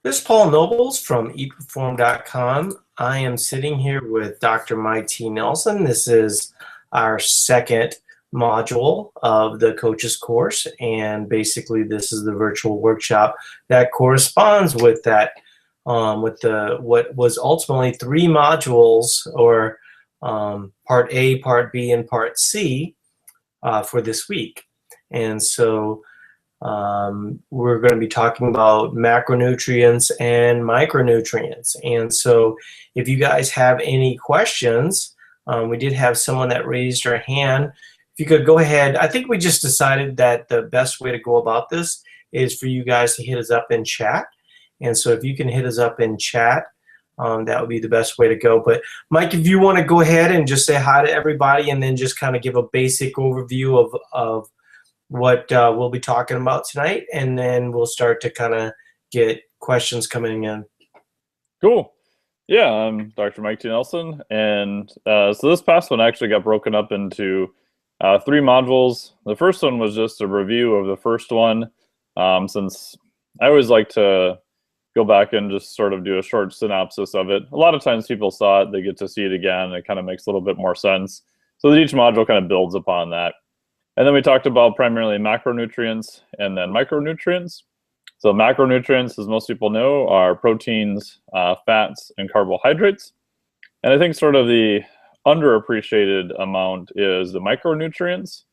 This is Paul Nobles from eatperform.com. I am sitting here with Dr. Mike T. Nelson. This is our second module of the coaches course, and basically this is the virtual workshop that corresponds with that, with the what was ultimately three modules, or part A, part B, and part C for this week. And so we're going to be talking about macronutrients and micronutrients. And so if you guys have any questions, we did have someone that raised her hand. If you could go ahead, I think we just decided that the best way to go about this is for you guys to hit us up in chat. And so if you can hit us up in chat, that would be the best way to go. But Mike, if you want to go ahead and just say hi to everybody and then just kind of give a basic overview of what we'll be talking about tonight, and then we'll start to kind of get questions coming in. Cool. Yeah, I'm Dr. Mike T. Nelson, and so this past one actually got broken up into three modules. The first one was just a review of the first one, since I always like to go back and just sort of do a short synopsis of it. A lot of times people saw it, they get to see it again, and it kind of makes a little bit more sense. So that each module kind of builds upon that. And then we talked about primarily macronutrients and then micronutrients. So macronutrients, as most people know, are proteins, fats, and carbohydrates. And I think sort of the underappreciated amount is the micronutrients.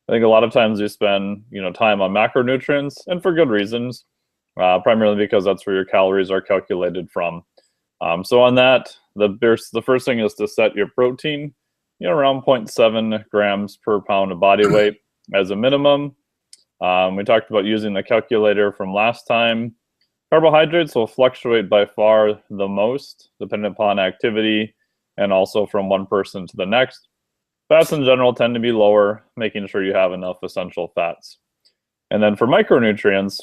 I think a lot of times we spend time on macronutrients, and for good reasons, primarily because that's where your calories are calculated from. So on that, the first thing is to set your protein, around 0.7 grams per pound of body weight as a minimum. We talked about using the calculator from last time. Carbohydrates will fluctuate by far the most, depending upon activity and also from one person to the next. Fats in general tend to be lower, making sure you have enough essential fats. And then for micronutrients,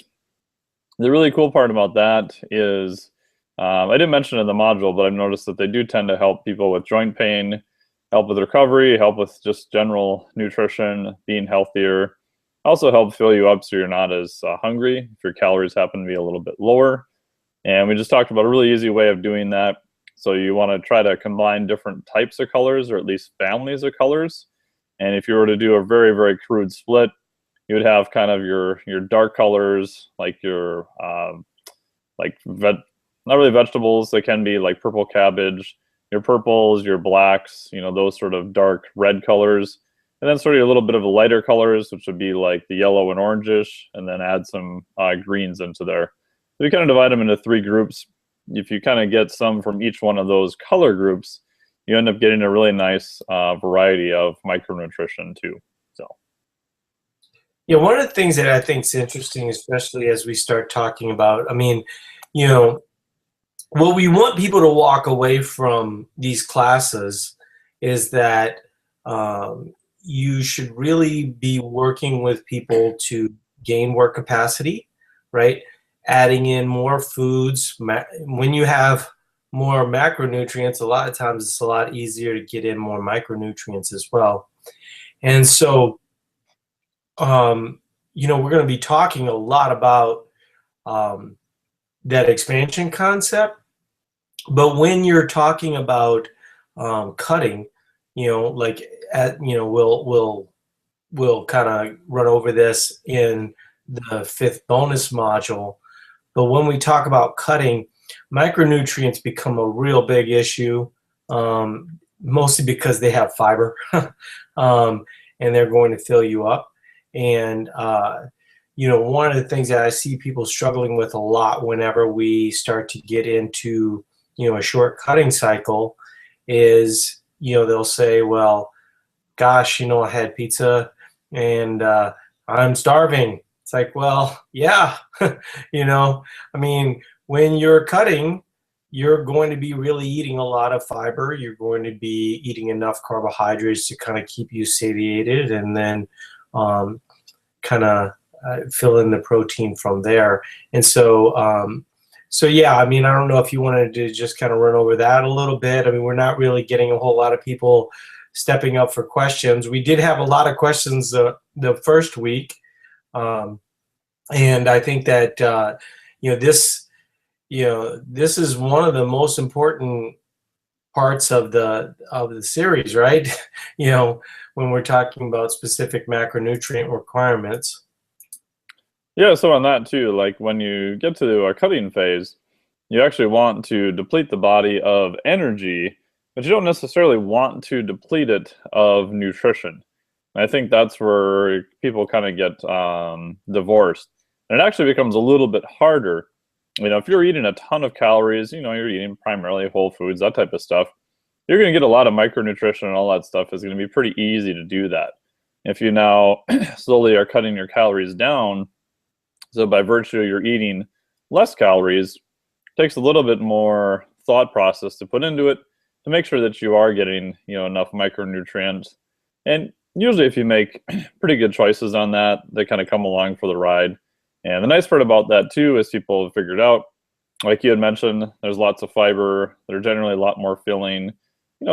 the really cool part about that is, I didn't mention it in the module, but I've noticed that they do tend to help people with joint pain, help with recovery, help with just general nutrition, being healthier. Also help fill you up so you're not as hungry if your calories happen to be a little bit lower. And we just talked about a really easy way of doing that. So you want to try to combine different types of colors, or at least families of colors. And if you were to do a very, very crude split, you would have kind of your dark colors, like your not really vegetables. They can be like purple cabbage, your purples, your blacks, those sort of dark red colors. And then sort of a little bit of the lighter colors, which would be like the yellow and orangish, and then add some greens into there. So you kind of divide them into three groups. If you kind of get some from each one of those color groups, you end up getting a really nice variety of micronutrition too. So, yeah, one of the things that I think is interesting, especially as we start talking about, what we want people to walk away from these classes is that you should really be working with people to gain work capacity, right? Adding in more foods. When you have more macronutrients, a lot of times it's a lot easier to get in more micronutrients as well. And so, we're going to be talking a lot about that expansion concept. But when you're talking about cutting, we'll kind of run over this in the fifth bonus module. But when we talk about cutting, micronutrients become a real big issue, mostly because they have fiber, and they're going to fill you up. And one of the things that I see people struggling with a lot whenever we start to get into a short cutting cycle is, they'll say, well, gosh, I had pizza and I'm starving. It's like, well, yeah, when you're cutting, you're going to be really eating a lot of fiber. You're going to be eating enough carbohydrates to kind of keep you satiated, and then kind of fill in the protein from there. And so, yeah, I don't know if you wanted to just kind of run over that a little bit. We're not really getting a whole lot of people stepping up for questions. We did have a lot of questions the first week, and I think that this this is one of the most important parts of the series, right? When we're talking about specific macronutrient requirements. Yeah, so on that too, like when you get to a cutting phase, you actually want to deplete the body of energy, but you don't necessarily want to deplete it of nutrition. And I think that's where people kind of get divorced. And it actually becomes a little bit harder. If you're eating a ton of calories, you're eating primarily whole foods, that type of stuff, you're going to get a lot of micronutrition and all that stuff is going to be pretty easy to do that. If you now slowly are cutting your calories down, so by virtue you're eating less calories, it takes a little bit more thought process to put into it to make sure that you are getting enough micronutrients. And usually if you make pretty good choices on that, they kind of come along for the ride. And the nice part about that too is people have figured out, like you had mentioned, there's lots of fiber. They're generally a lot more filling.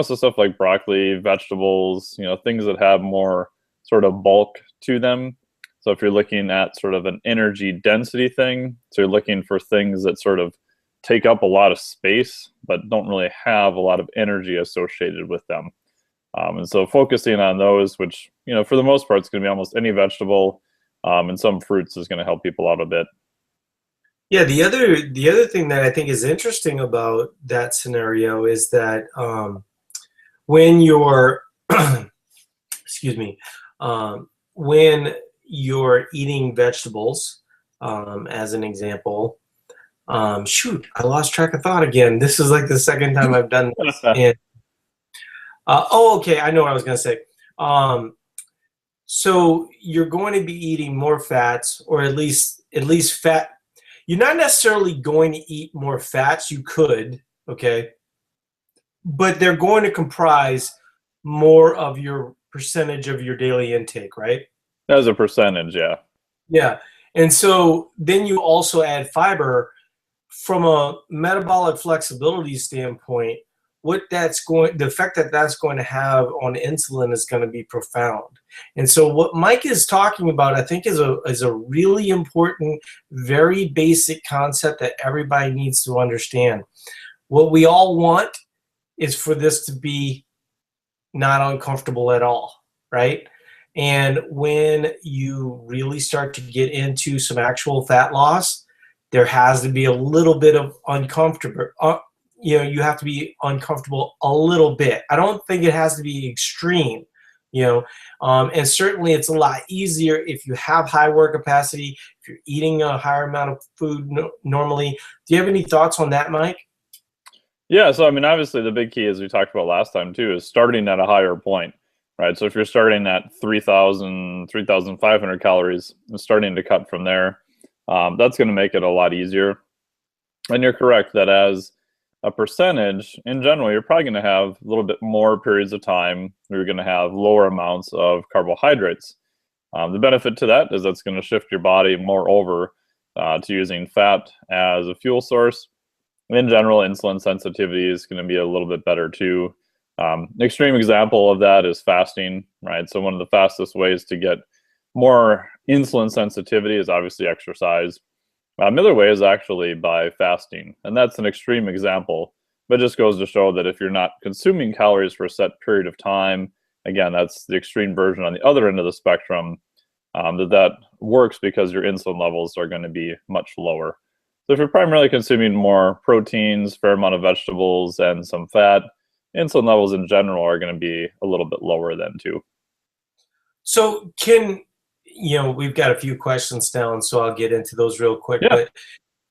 So stuff like broccoli, vegetables, things that have more sort of bulk to them. So if you're looking at sort of an energy density thing, so you're looking for things that sort of take up a lot of space, but don't really have a lot of energy associated with them. And so focusing on those, which, for the most part, it's going to be almost any vegetable, and some fruits is going to help people out a bit. Yeah, the other thing that I think is interesting about that scenario is that when you're, excuse me, when you're eating vegetables, as an example, shoot, I lost track of thought again. This is like the second time I've done this. And, okay, I know what I was going to say. So you're going to be eating more fats, or at least fat. You're not necessarily going to eat more fats. You could, okay, but they're going to comprise more of your percentage of your daily intake, right? As a percentage, yeah. Yeah, and so then you also add fiber. From a metabolic flexibility standpoint, the effect that that's going to have on insulin is going to be profound. And so what Mike is talking about, I think, is a really important, very basic concept that everybody needs to understand. What we all want is for this to be not uncomfortable at all, right? And when you really start to get into some actual fat loss, there has to be a little bit of uncomfortable. You have to be uncomfortable a little bit. I don't think it has to be extreme, and certainly it's a lot easier if you have high work capacity, if you're eating a higher amount of food normally. Do you have any thoughts on that, Mike? Yeah, so I mean, obviously the big key, as we talked about last time too, is starting at a higher point, right? So if you're starting at 3,000, 3,500 calories and starting to cut from there, that's going to make it a lot easier. And you're correct that as a percentage, in general, you're probably going to have a little bit more periods of time where you're going to have lower amounts of carbohydrates. The benefit to that is that's going to shift your body more over to using fat as a fuel source. In general, insulin sensitivity is going to be a little bit better too. An extreme example of that is fasting, right? So one of the fastest ways to get more insulin sensitivity is obviously exercise. Another way is actually by fasting, and that's an extreme example, but it just goes to show that if you're not consuming calories for a set period of time, again, that's the extreme version on the other end of the spectrum, that works because your insulin levels are going to be much lower. So if you're primarily consuming more proteins, fair amount of vegetables, and some fat, insulin levels in general are going to be a little bit lower then too. So we've got a few questions down, so I'll get into those real quick. Yeah. But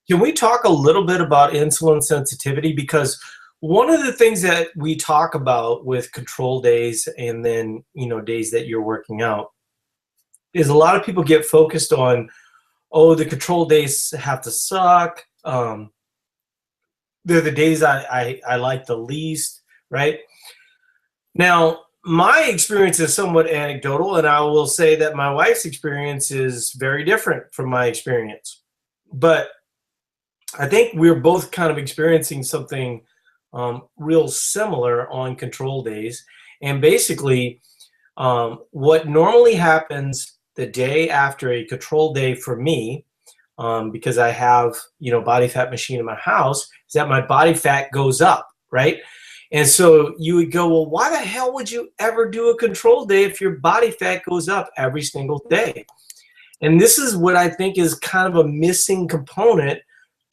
can we talk a little bit about insulin sensitivity? Because one of the things that we talk about with control days and then, days that you're working out is a lot of people get focused on, the control days have to suck. They're the days I like the least, right? Now, my experience is somewhat anecdotal, and I will say that my wife's experience is very different from my experience. But I think we're both kind of experiencing something real similar on control days. And basically, what normally happens the day after a control day for me because I have, body fat machine in my house, is that my body fat goes up, right? And so you would go, well, why the hell would you ever do a control day if your body fat goes up every single day? And this is what I think is kind of a missing component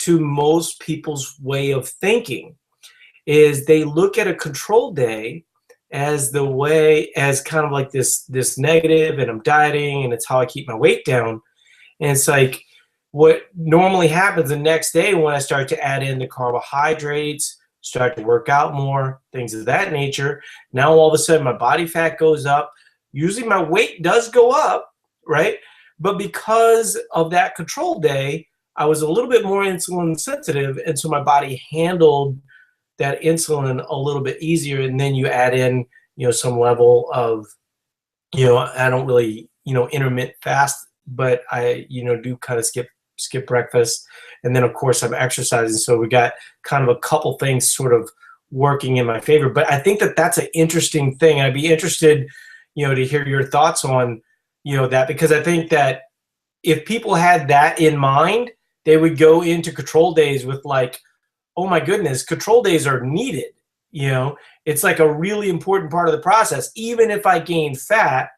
to most people's way of thinking, is they look at a control day as kind of like this negative, and I'm dieting and it's how I keep my weight down. And it's like, what normally happens the next day when I start to add in the carbohydrates, start to work out more, things of that nature, now all of a sudden my body fat goes up. Usually my weight does go up, right? But because of that control day, I was a little bit more insulin sensitive, and so my body handled that insulin a little bit easier. And then you add in, some level of, I don't really, intermittent fast, but I, do kind of skip breakfast. And then of course I'm exercising. So we got kind of a couple things sort of working in my favor. But I think that that's an interesting thing. I'd be interested, to hear your thoughts on, that, because I think that if people had that in mind, they would go into control days with like, oh my goodness, control days are needed. It's like a really important part of the process. Even if I gain fat,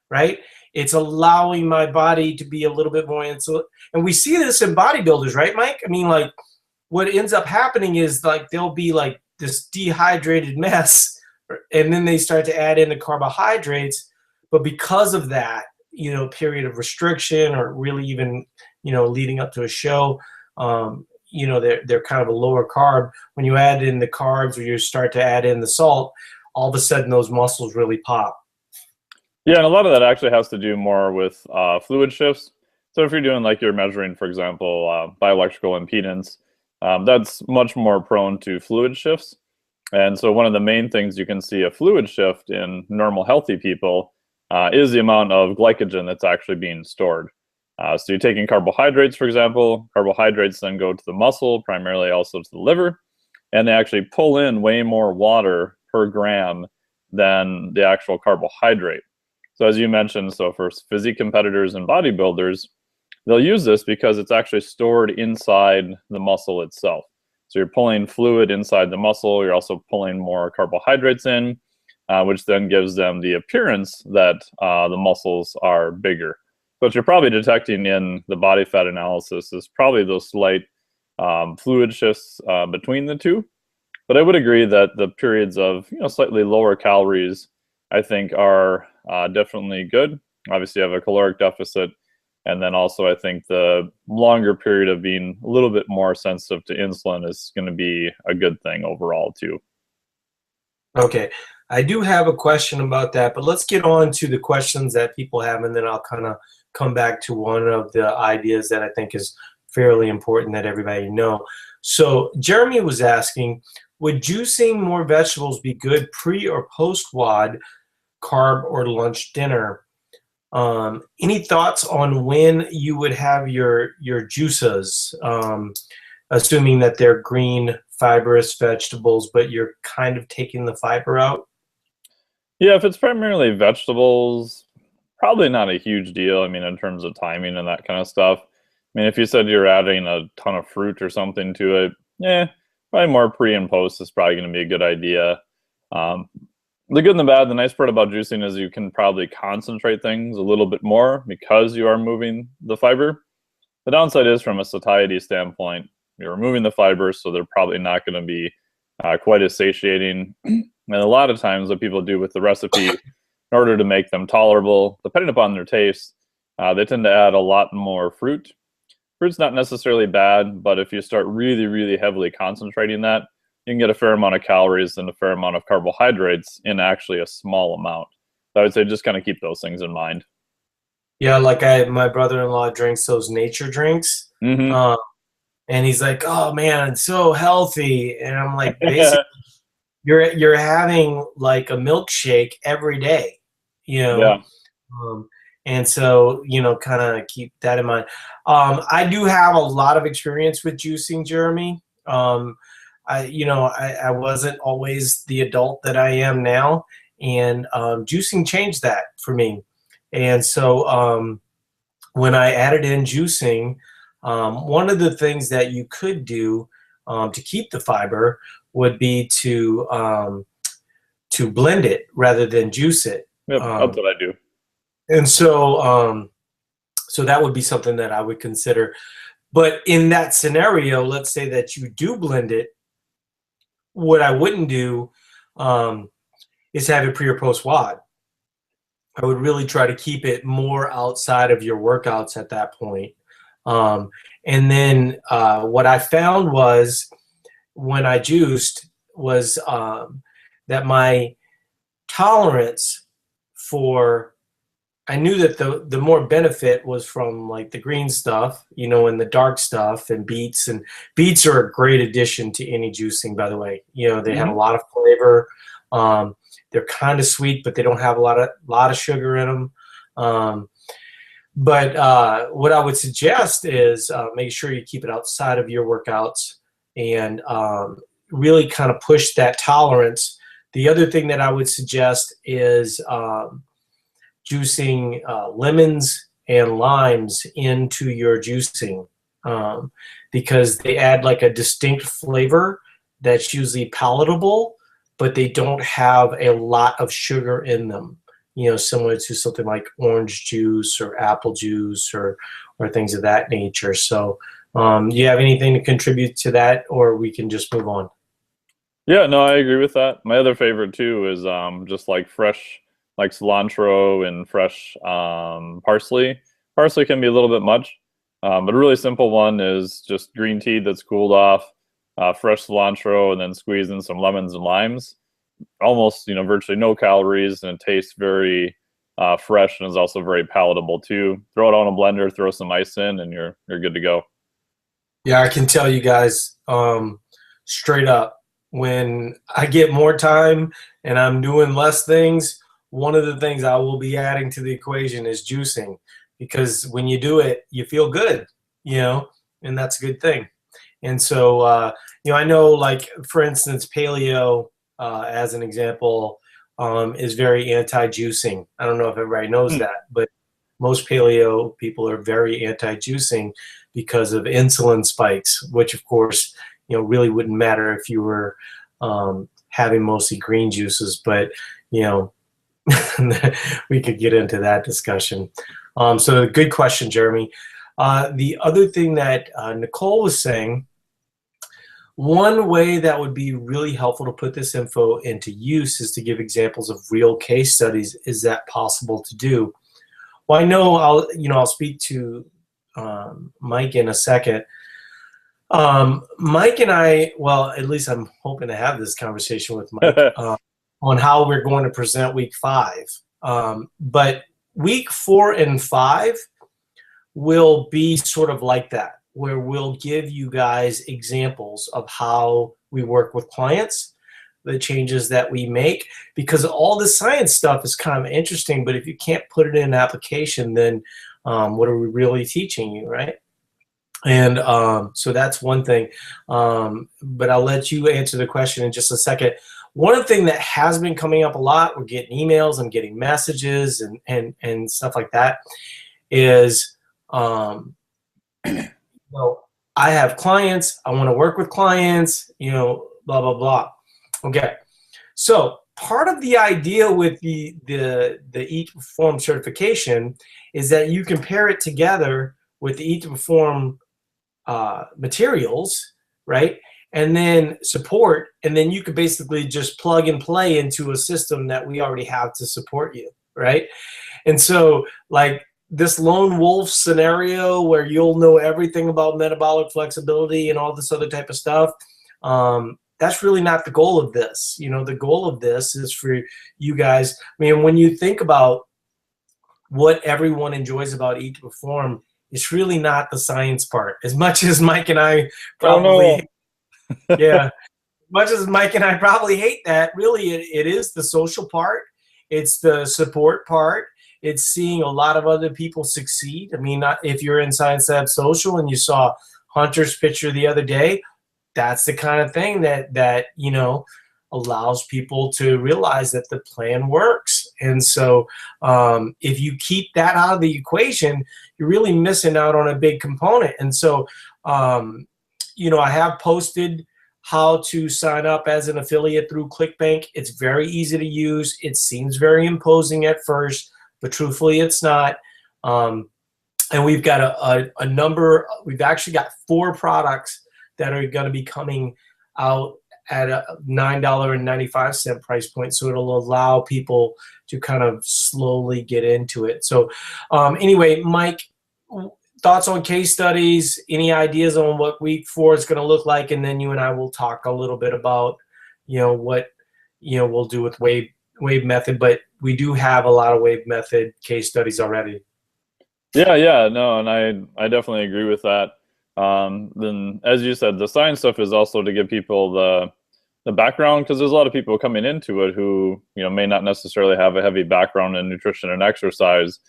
right? It's allowing my body to be a little bit more insulin. And we see this in bodybuilders, right, Mike? I mean, like, what ends up happening is like they'll be like this dehydrated mess, and then they start to add in the carbohydrates. But because of that, period of restriction, or really even, leading up to a show, they're kind of a lower carb. When you add in the carbs, or you start to add in the salt, all of a sudden those muscles really pop. Yeah, and a lot of that actually has to do more with fluid shifts. So if you're doing, like, you're measuring, for example, bioelectrical impedance, that's much more prone to fluid shifts. And so one of the main things you can see a fluid shift in normal healthy people is the amount of glycogen that's actually being stored. So you're taking carbohydrates, for example. Carbohydrates then go to the muscle, primarily also to the liver, and they actually pull in way more water per gram than the actual carbohydrate. So as you mentioned, so for physique competitors and bodybuilders, they'll use this because it's actually stored inside the muscle itself. So you're pulling fluid inside the muscle. You're also pulling more carbohydrates in, which then gives them the appearance that the muscles are bigger. So what you're probably detecting in the body fat analysis is probably those slight fluid shifts between the two. But I would agree that the periods of slightly lower calories, I think, are definitely good. Obviously, you have a caloric deficit. And then also, I think the longer period of being a little bit more sensitive to insulin is going to be a good thing overall, too. Okay. I do have a question about that, but let's get on to the questions that people have, and then I'll kind of come back to one of the ideas that I think is fairly important that everybody know. So Jeremy was asking, would juicing more vegetables be good pre or post WOD, carb or lunch dinner? Any thoughts on when you would have your juices, assuming that they're green, fibrous vegetables, but you're kind of taking the fiber out? Yeah, if it's primarily vegetables, probably not a huge deal. I mean, in terms of timing and that kind of stuff. I mean, if you said you're adding a ton of fruit or something to it, probably more pre and post is probably going to be a good idea. The good and the bad, the nice part about juicing is you can probably concentrate things a little bit more because you are moving the fiber. The downside is, from a satiety standpoint, you're removing the fiber, so they're probably not going to be quite as satiating. And a lot of times what people do with the recipe, in order to make them tolerable, depending upon their taste, they tend to add a lot more fruit. Fruit's not necessarily bad, but if you start really, really heavily concentrating that, you can get a fair amount of calories and a fair amount of carbohydrates in actually a small amount. So I would say just kind of keep those things in mind. Yeah, like my brother-in-law drinks those nature drinks. Mm-hmm. And he's like, "Oh man, it's so healthy." And I'm like, basically, you're having like a milkshake every day, Yeah. And so kind of keep that in mind. I do have a lot of experience with juicing, Jeremy. I wasn't always the adult that I am now, and juicing changed that for me. And so when I added in juicing, One of the things that you could do to keep the fiber would be to blend it rather than juice it. Yep, that's what I do. And so so that would be something that I would consider. But in that scenario, let's say that you do blend it, what I wouldn't do is have it pre or post WOD. I would really try to keep it more outside of your workouts at that point. And then what I found was when I juiced was that my tolerance for, I knew that the more benefit was from like the green stuff, you know, and the dark stuff and beets. And beets are a great addition to any juicing, by the way. You know, they have a lot of flavor. They're kind of sweet, but they don't have a lot of sugar in them. But what I would suggest is make sure you keep it outside of your workouts and really kind of push that tolerance. The other thing that I would suggest is juicing lemons and limes into your juicing because they add like a distinct flavor that's usually palatable, but they don't have a lot of sugar in them, you know, similar to something like orange juice or apple juice or things of that nature. So do you have anything to contribute to that, or we can just move on? Yeah, no, I agree with that. My other favorite too is just like fresh, like cilantro and fresh parsley. Parsley can be a little bit much, but a really simple one is just green tea that's cooled off, fresh cilantro, and then squeeze in some lemons and limes. Almost, you know, virtually no calories, and it tastes very fresh and is also very palatable too. Throw it on a blender, throw some ice in, and you're good to go. Yeah, I can tell you guys straight up, when I get more time and I'm doing less things, one of the things I will be adding to the equation is juicing, because when you do it, you feel good, you know, and that's a good thing. And so, you know, I know, like, for instance, paleo, as an example, is very anti-juicing. I don't know if everybody knows that, but most paleo people are very anti-juicing because of insulin spikes, which of course, you know, really wouldn't matter if you were having mostly green juices, but, you know, we could get into that discussion. So good question, Jeremy. The other thing that Nicole was saying, one way that would be really helpful to put this info into use is to give examples of real case studies. Is that possible to do? Well, I know I'll speak to Mike in a second. Mike and I, well, at least I'm hoping to have this conversation with Mike on how we're going to present week 5. But week 4 and 5 will be sort of like that, where we'll give you guys examples of how we work with clients, the changes that we make, because all the science stuff is kind of interesting, but if you can't put it in application, then what are we really teaching you, right? And so that's one thing. But I'll let you answer the question in just a second. One thing that has been coming up a lot, we're getting emails, I'm getting messages and stuff like that, is well, I have clients, I want to work with clients, you know, blah, blah, blah. Okay. So part of the idea with the Eat to Perform certification is that you can pair it together with the Eat to Perform materials, right? And then support, and then you could basically just plug and play into a system that we already have to support you, right? And so, like, this lone wolf scenario where you'll know everything about metabolic flexibility and all this other type of stuff, that's really not the goal of this. You know, the goal of this is for you guys. I mean, when you think about what everyone enjoys about Eat to Perform, it's really not the science part. As much as Mike and I probably, yeah, much as Mike and I probably hate that, really it is the social part. It's the support part. It's seeing a lot of other people succeed. I mean, if you're in Science Lab Social and you saw Hunter's picture the other day, that's the kind of thing that you know, allows people to realize that the plan works. And so if you keep that out of the equation, you're really missing out on a big component. And so, I have posted how to sign up as an affiliate through ClickBank. It's very easy to use. It seems very imposing at first, but truthfully, it's not. And we've got a number, we've actually got 4 products that are going to be coming out at a $9.95 price point. So it'll allow people to kind of slowly get into it. So anyway, Mike, thoughts on case studies, any ideas on what week 4 is going to look like? And then you and I will talk a little bit about, what, we'll do with wave method, but we do have a lot of wave method case studies already. Yeah, no, and I definitely agree with that. Then, as you said, the science stuff is also to give people the background, because there's a lot of people coming into it who may not necessarily have a heavy background in nutrition and exercise,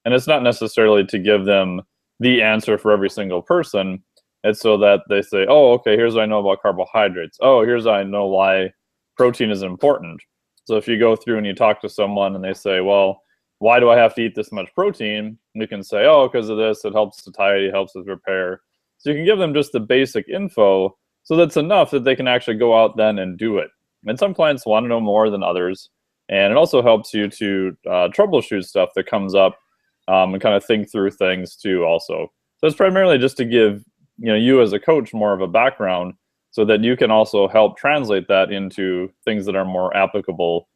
and it's not necessarily to give them the answer for every single person. It's so that they say, oh, okay, here's what I know about carbohydrates. Oh, here's what I know why protein is important. So if you go through and you talk to someone and they say, well, why do I have to eat this much protein? You can say, oh, because of this, it helps satiety, it helps with repair. So you can give them just the basic info, so that's enough that they can actually go out then and do it. And some clients want to know more than others. And it also helps you to troubleshoot stuff that comes up and kind of think through things too also. So it's primarily just to give you as a coach more of a background, so that you can also help translate that into things that are more applicable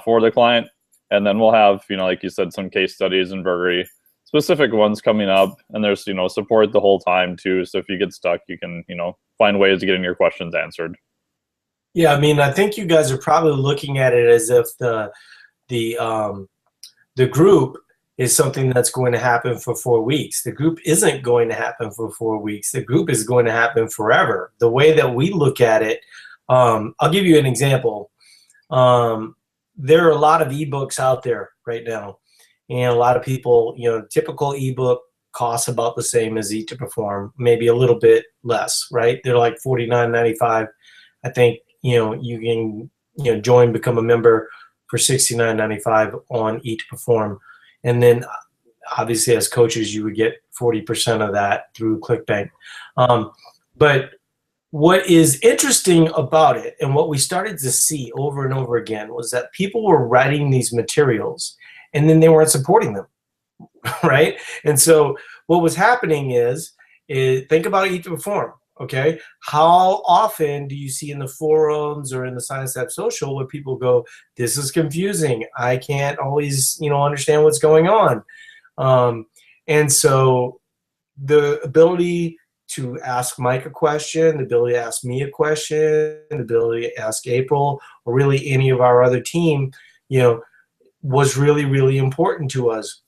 for the client. And then we'll have, like you said, some case studies and very specific ones coming up. And there's, support the whole time too. So if you get stuck, you can, find ways to getting your questions answered. Yeah, I mean, I think you guys are probably looking at it as if the group is something that's going to happen for 4 weeks. The group isn't going to happen for 4 weeks. The group is going to happen forever. The way that we look at it, I'll give you an example. There are a lot of ebooks out there right now, and a lot of people, typical ebook costs about the same as Eat to Perform, maybe a little bit less, right? They're like $49.95. I think you can join, become a member for $69.95 on Eat to Perform, and then obviously as coaches you would get 40% of that through ClickBank. But what is interesting about it, and what we started to see over and over again, was that people were writing these materials and then they weren't supporting them, right? And so what was happening is think about Eat to Perform, okay? How often do you see in the forums or in the Science Lab Social where people go, this is confusing, I can't always understand what's going on. And so the ability to ask Mike a question, the ability to ask me a question, the ability to ask April, or really any of our other team, was really, really important to us.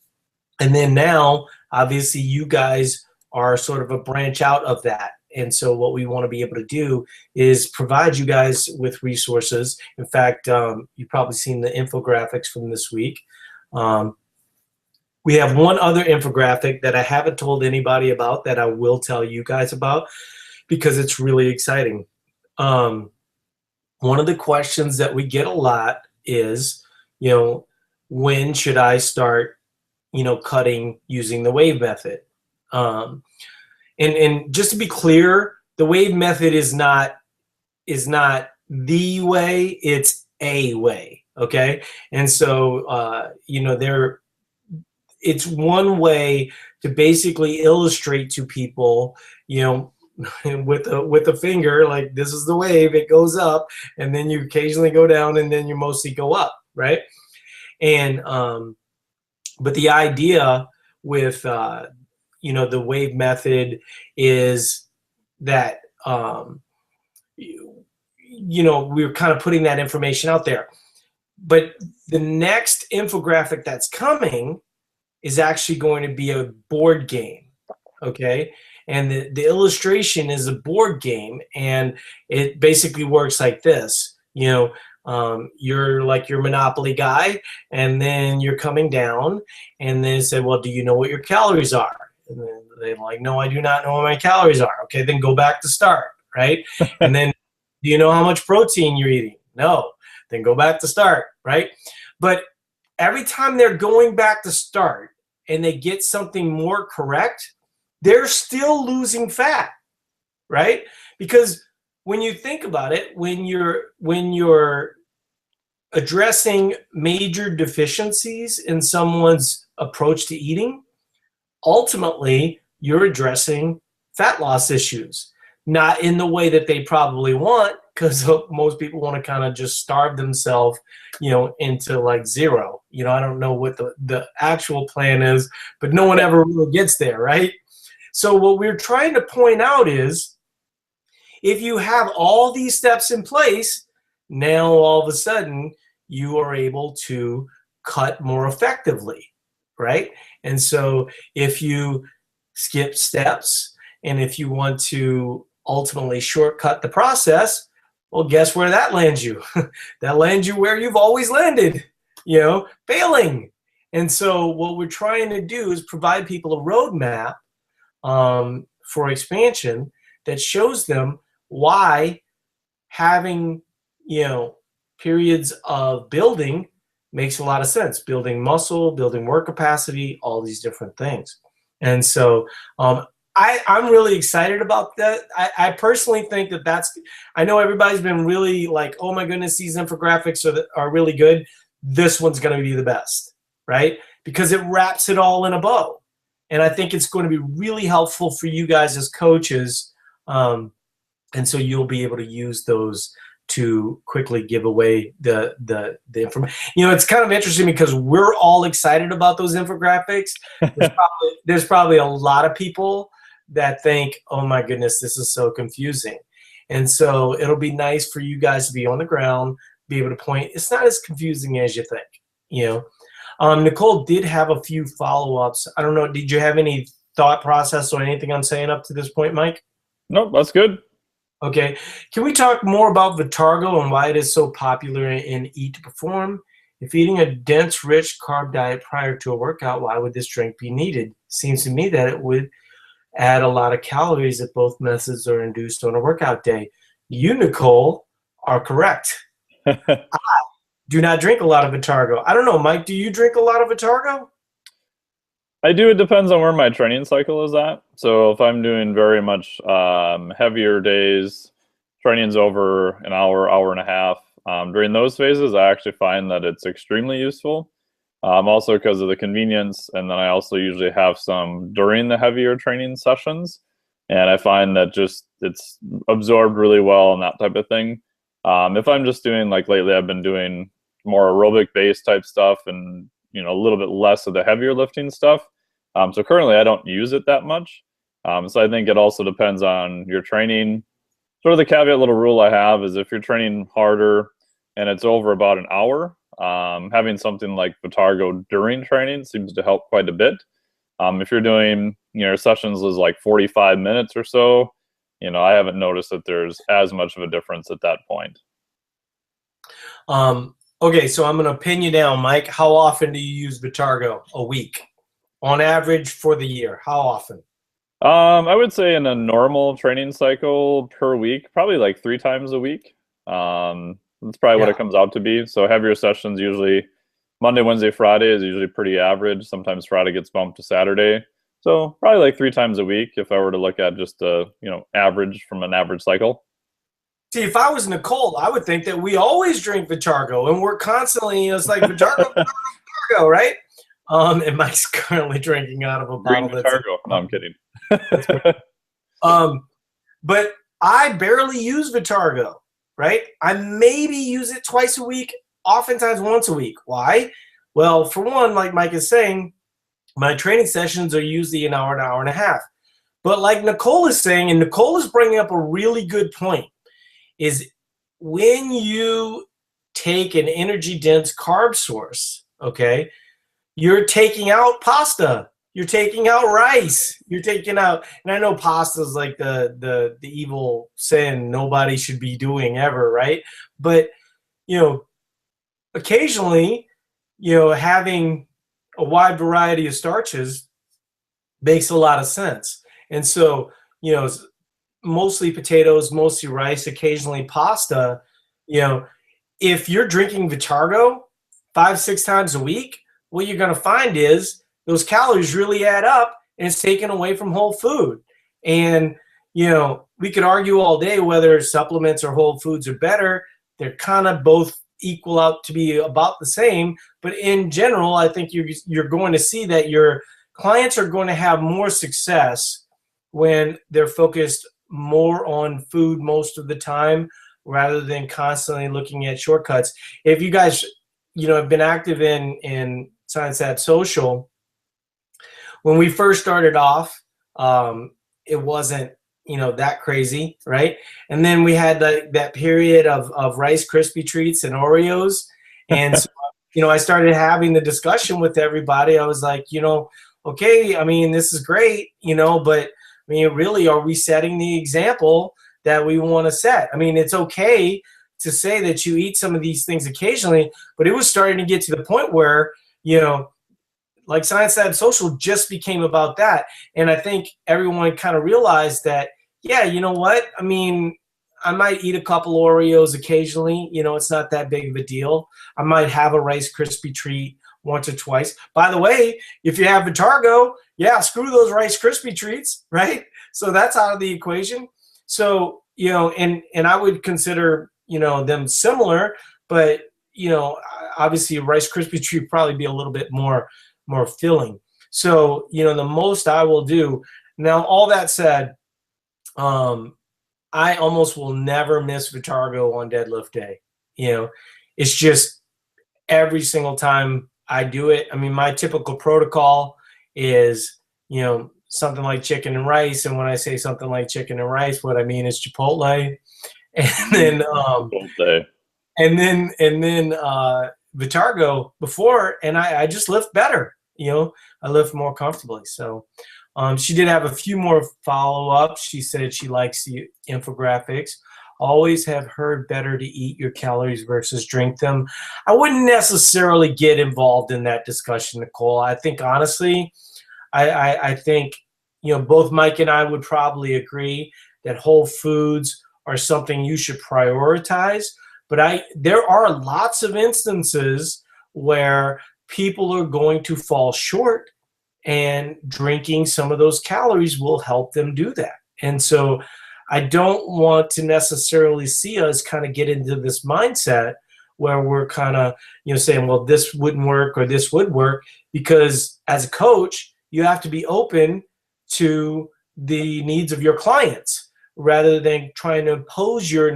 And then now, obviously, you guys are sort of a branch out of that. And so what we want to be able to do is provide you guys with resources. In fact, you've probably seen the infographics from this week. We have one other infographic that I haven't told anybody about that I will tell you guys about because it's really exciting. One of the questions that we get a lot is, when should I start, cutting using the wave method? And just to be clear, the wave method is not the way, it's a way, okay? And so, it's one way to basically illustrate to people, with a finger, like this is the wave, it goes up, and then you occasionally go down, and then you mostly go up, right? And but the idea with the wave method is that we're kind of putting that information out there. But the next infographic that's coming is actually going to be a board game, okay? And the illustration is a board game, and it basically works like this. You're like your Monopoly guy, and then you're coming down, and then say, well, do you know what your calories are? And then they're like, no, I do not know what my calories are. Okay, then go back to start, right? And then, do you know how much protein you're eating? No, then go back to start, right? But every time they're going back to start and they get something more correct, they're still losing fat, right? Because when you think about it, when you're addressing major deficiencies in someone's approach to eating, ultimately you're addressing fat loss issues, not in the way that they probably want, because most people want to kind of just starve themselves, into like zero. I don't know what the actual plan is, but no one ever really gets there, right? So what we're trying to point out is, if you have all these steps in place, now all of a sudden you are able to cut more effectively, right? And so if you skip steps and if you want to ultimately shortcut the process, well, guess where that lands you? That lands you where you've always landed, failing. And so what we're trying to do is provide people a roadmap for expansion that shows them why having, periods of building makes a lot of sense. Building muscle, building work capacity, all these different things. And so I'm really excited about that. I personally think I know everybody's been really like, oh my goodness, these infographics are really good. This one's going to be the best, right? Because it wraps it all in a bow. And I think it's going to be really helpful for you guys as coaches. And so you'll be able to use those to quickly give away the information. It's kind of interesting because we're all excited about those infographics. There's probably a lot of people that think, oh my goodness, this is so confusing. And so it'll be nice for you guys to be on the ground, be able to point. It's not as confusing as you think, Nicole did have a few follow-ups. I don't know, did you have any thought process or anything I'm saying up to this point, Mike? Nope, that's good. Okay. Can we talk more about Vitargo and why it is so popular in Eat to Perform? If eating a dense, rich carb diet prior to a workout, why would this drink be needed? Seems to me that it would add a lot of calories if both methods are induced on a workout day. You, Nicole, are correct. I do not drink a lot of Vitargo. I don't know, Mike, do you drink a lot of Vitargo? I do. It depends on where my training cycle is at. So if I'm doing very much heavier days, training's over an hour, hour and a half. During those phases, I actually find that it's extremely useful. Also because of the convenience, and then I also usually have some during the heavier training sessions, and I find that just it's absorbed really well and that type of thing. If I'm just doing, like lately, I've been doing more aerobic based type stuff and a little bit less of the heavier lifting stuff. So currently I don't use it that much. So I think it also depends on your training. Sort of the caveat little rule I have is if you're training harder and it's over about an hour, having something like Vitargo during training seems to help quite a bit. If you're doing, your sessions is like 45 minutes or so, I haven't noticed that there's as much of a difference at that point. Okay, so I'm going to pin you down, Mike. How often do you use Vitargo a week? On average for the year, how often? I would say in a normal training cycle per week, probably like 3 times a week. That's probably what it comes out to be. So heavier sessions usually Monday, Wednesday, Friday is usually pretty average. Sometimes Friday gets bumped to Saturday. So probably like 3 times a week if I were to look at just a, average from an average cycle. See, if I was Nicole, I would think that we always drink Vitargo and we're constantly, it's like Vitargo, Vitargo, right? And Mike's currently drinking out of a Green bottle. Vitargo. No, I'm kidding. But I barely use Vitargo, right? I maybe use it twice a week, oftentimes once a week. Why? Well, for one, like Mike is saying, my training sessions are usually an hour and a half. But like Nicole is saying, and Nicole is bringing up a really good point, is when you take an energy-dense carb source, okay, you're taking out pasta, you're taking out rice, you're taking out, and I know pasta is like the evil sin nobody should be doing ever, right? But, occasionally, having a wide variety of starches makes a lot of sense. And so, mostly potatoes, mostly rice, occasionally pasta, if you're drinking Vitargo 5-6 times a week, what you're going to find is those calories really add up, and it's taken away from whole food. And, we could argue all day whether supplements or whole foods are better. They're kind of both equal out to be about the same. But in general, I think you're going to see that your clients are going to have more success when they're focused more on food most of the time rather than constantly looking at shortcuts. If you guys, have been active in Science Lab Social, when we first started off, it wasn't, that crazy, right? And then we had that period of Rice Krispie treats and Oreos. And so, I started having the discussion with everybody. I was like, okay, I mean, this is great, but I mean, really, are we setting the example that we want to set? I mean, it's okay to say that you eat some of these things occasionally, but it was starting to get to the point where, like Science Lab Social just became about that. And I think everyone kind of realized that, yeah, you know what? I mean, I might eat a couple Oreos occasionally. It's not that big of a deal. I might have a Rice Krispie treat once or twice. By the way, if you have Vitargo, yeah, screw those Rice Krispie treats, right? So that's out of the equation. So, and I would consider, them similar, but, obviously a Rice Krispie treat probably be a little bit more filling. So, the most I will do. Now, all that said, I almost will never miss Vitargo on deadlift day. It's just every single time I do it. I mean, my typical protocol is, something like chicken and rice. And when I say something like chicken and rice, what I mean is Chipotle. And then, Vitargo before, and I just lift better. I lift more comfortably. So she did have a few more follow-ups. She said she likes the infographics. Always have heard better to eat your calories versus drink them. I wouldn't necessarily get involved in that discussion, Nicole. I think honestly, I think both Mike and I would probably agree that whole foods are something you should prioritize. But there are lots of instances where people are going to fall short, and drinking some of those calories will help them do that. And so I don't want to necessarily see us kind of get into this mindset where we're kind of, saying, well, this wouldn't work or this would work, because as a coach, you have to be open to the needs of your clients rather than trying to impose your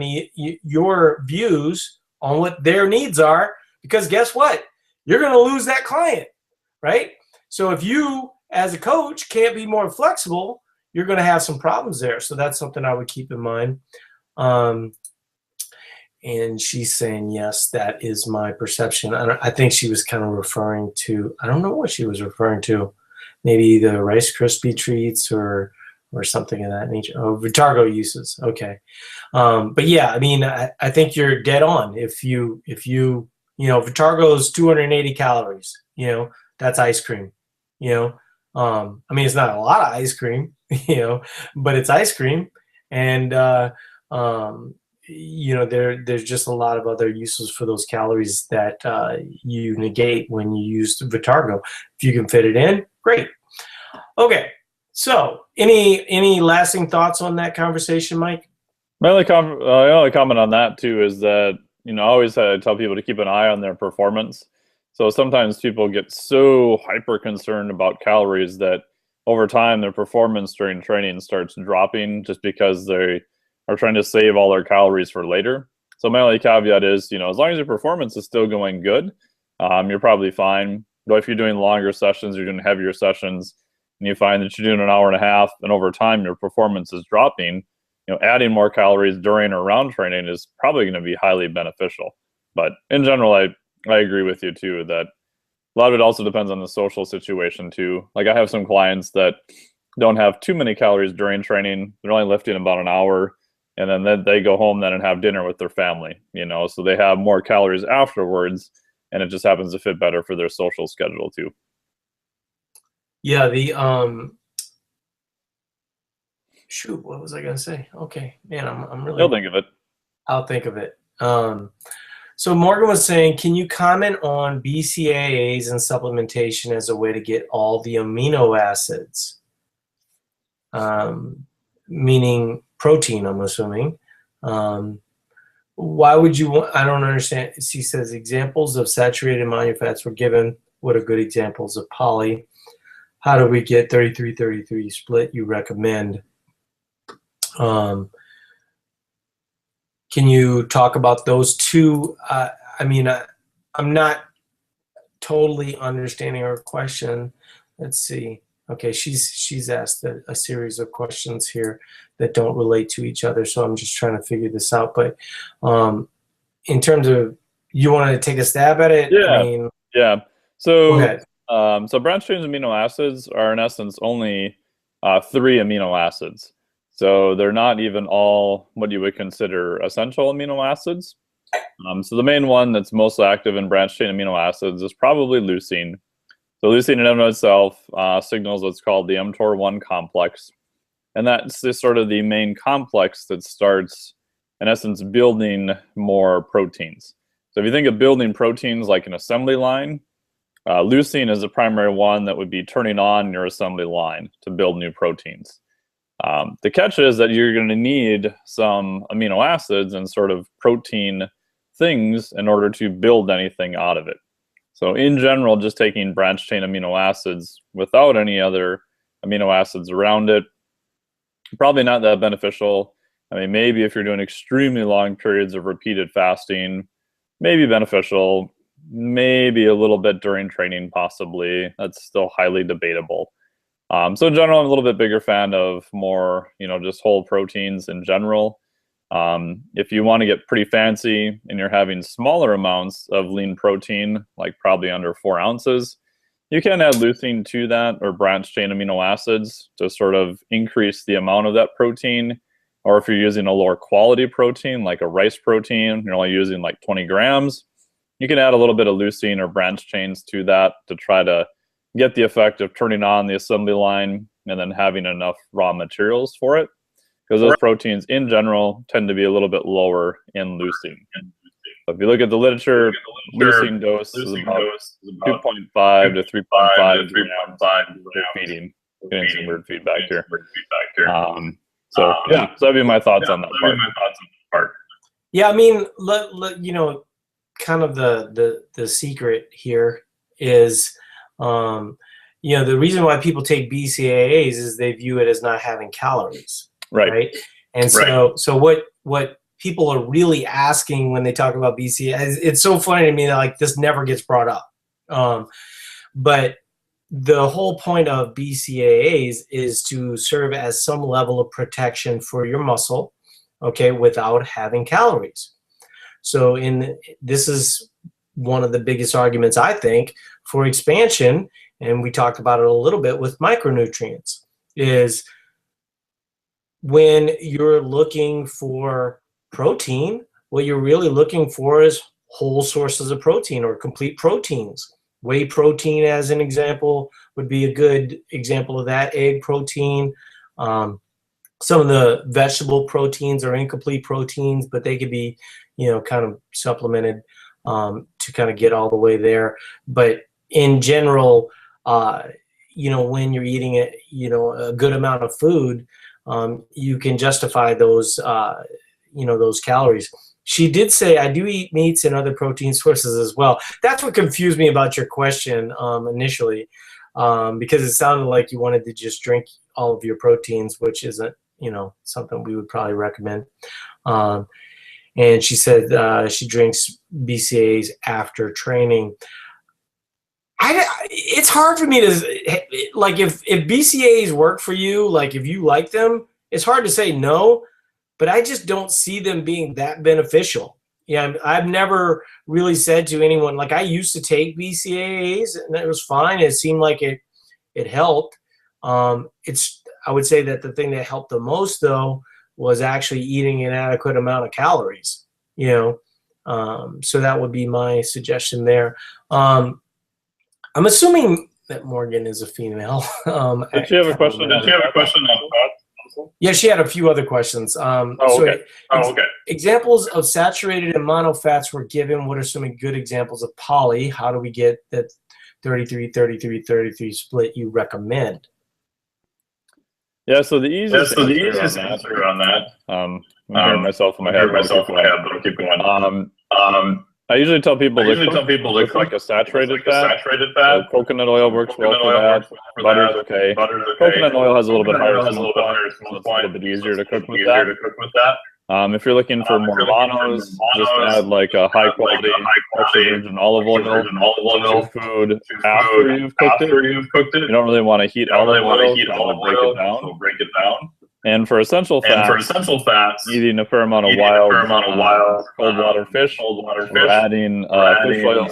views on what their needs are, because guess what? You're going to lose that client, right? So if you, as a coach, can't be more flexible, you're going to have some problems there. So that's something I would keep in mind. And she's saying, yes, that is my perception. I think she was kind of referring to, I don't know what she was referring to, maybe the Rice Krispie treats or something of that nature. Oh, Vitargo uses. Okay. But yeah, I mean, I think you're dead on. If you Vitargo is 280 calories, that's ice cream, I mean, it's not a lot of ice cream, but it's ice cream. And, there's just a lot of other uses for those calories that you negate when you use Vitargo. If you can fit it in, great. Okay. So any lasting thoughts on that conversation, Mike? My only comment on that too is that, I always tell people to keep an eye on their performance. So sometimes people get so hyper concerned about calories that over time their performance during training starts dropping just because they are trying to save all their calories for later. So my only caveat is, as long as your performance is still going good, you're probably fine. But if you're doing longer sessions, you're doing heavier sessions, and you find that you're doing an hour and a half, and over time your performance is dropping, adding more calories during or around training is probably going to be highly beneficial. But in general, I agree with you too, that a lot of it also depends on the social situation too. Like I have some clients that don't have too many calories during training. They're only lifting about an hour, and then they go home then and have dinner with their family, so they have more calories afterwards, and it just happens to fit better for their social schedule too. Yeah, shoot, what was I gonna say? Okay, man, I'm really. You'll think of it. I'll think of it. So Morgan was saying, can you comment on BCAAs and supplementation as a way to get all the amino acids? Meaning protein, I'm assuming. Why would you want, I don't understand. She says examples of saturated monofats were given. What are good examples of poly? How do we get 33-33 split you recommend? Can you talk about those two? I mean, I'm not totally understanding her question. Let's see. Okay, she's asked a series of questions here that don't relate to each other, so I'm just trying to figure this out. But in terms of, you want to take a stab at it? Yeah. I mean, yeah. Go ahead. So branched-chain amino acids are in essence only 3 amino acids. So they're not even all what you would consider essential amino acids. So the main one that's most active in branched-chain amino acids is probably leucine. So leucine in and of itself signals what's called the mTOR1 complex. And that's sort of the main complex that starts, in essence, building more proteins. So if you think of building proteins like an assembly line, leucine is the primary one that would be turning on your assembly line to build new proteins. The catch is that you're going to need some amino acids and sort of protein things in order to build anything out of it. So in general, just taking branched chain amino acids without any other amino acids around it, probably not that beneficial. I mean, maybe if you're doing extremely long periods of repeated fasting, maybe beneficial, maybe a little bit during training, possibly. That's still highly debatable. So in general, I'm a little bit bigger fan of more, just whole proteins in general. If you want to get pretty fancy and you're having smaller amounts of lean protein, like probably under 4 ounces, you can add leucine to that or branched chain amino acids to sort of increase the amount of that protein. Or if you're using a lower quality protein, like a rice protein, you're only using like 20 grams, you can add a little bit of leucine or branched chains to that to try to get the effect of turning on the assembly line and then having enough raw materials for it, because those proteins in general tend to be a little bit lower in leucine. So if you look at the literature, leucine dose is about 2.5 to 3.5 grams per feeding. Getting some weird feedback here. So that'd be my thoughts on that part. Yeah, I mean, kind of the secret here is, the reason why people take BCAAs is they view it as not having calories, right? And so what people are really asking when they talk about BCAAs, it's so funny to me that like this never gets brought up, but the whole point of BCAAs is to serve as some level of protection for your muscle, okay, without having calories. So this is one of the biggest arguments, I think, for expansion, and we talked about it a little bit with micronutrients, is when you're looking for protein, what you're really looking for is whole sources of protein or complete proteins. Whey protein, as an example, would be a good example of that. Egg protein. Some of the vegetable proteins are incomplete proteins, but they could be, kind of supplemented to kind of get all the way there. But in general, when you're eating a good amount of food, you can justify those, those calories. She did say, I do eat meats and other protein sources as well. That's what confused me about your question initially, because it sounded like you wanted to just drink all of your proteins, which isn't, something we would probably recommend. And she said she drinks BCAAs after training. It's hard for me to, like, if BCAAs work for you, like if you like them, it's hard to say no, but I just don't see them being that beneficial. Yeah, I've never really said to anyone, like I used to take BCAAs and it was fine. It seemed like it helped. I would say that the thing that helped the most though was actually eating an adequate amount of calories, so that would be my suggestion there. I'm assuming that Morgan is a female. Did you have a question? Yeah, she had a few other questions. Examples of saturated and mono fats were given. What are some good examples of poly? How do we get that 33-33-33 split you recommend? Yeah, so the easiest answer on that, I'm hearing myself in my head, but I'll keep going. I usually tell people to cook like a saturated fat. So coconut oil works well for that. Butter's okay. Coconut oil has a little bit higher smoke point, so it's a little bit easier to cook with that. If you're looking for more monos, just add like a high quality extra virgin olive oil to food after you've cooked it. You don't really want to heat olive oil, so break it down. And for essential fats, eating a fair amount of wild cold water fish, or adding fish oil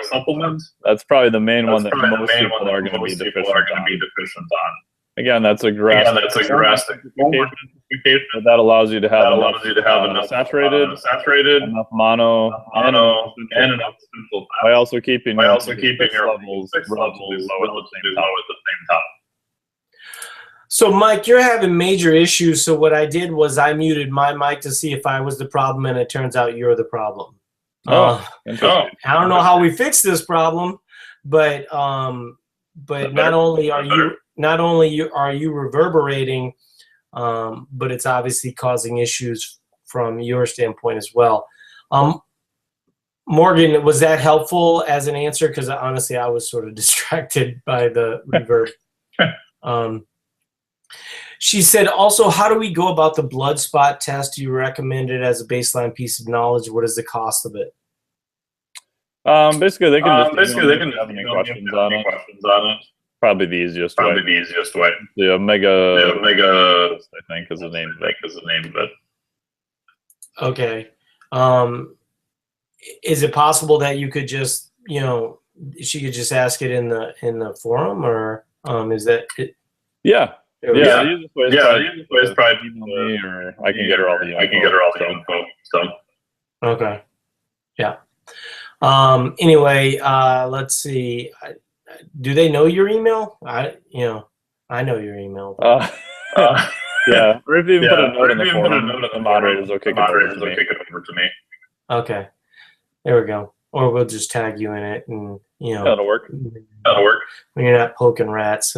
supplements. That's probably the main one that most people are going to be deficient on. Again, that's a drastic but that allows you to have enough saturated, enough mono, and enough essential fats. By also keeping your levels relatively low at the same time. So, Mike, you're having major issues. So what I did was I muted my mic to see if I was the problem, and it turns out you're the problem. I don't know how we fix this problem, but not only are you reverberating, but it's obviously causing issues from your standpoint as well. Morgan, was that helpful as an answer? Because honestly, I was sort of distracted by the reverb. She said, also, how do we go about the blood spot test? You recommend it as a baseline piece of knowledge. What is the cost of it? Basically, they can have any questions on it. Probably the easiest way. The Omega, I think, is the name of it. Okay. Is it possible that you could just, she could just ask it in the forum, or is that it? Yeah. The easiest way is probably email me, or I can get her all the info. So. Okay. Yeah. Anyway, let's see. Do they know your email? I know your email. Yeah. Or if you even put a note in the forum, the moderators will kick it over to me. Okay. There we go. Or we'll just tag you in it, and that'll work. When you're not poking rats.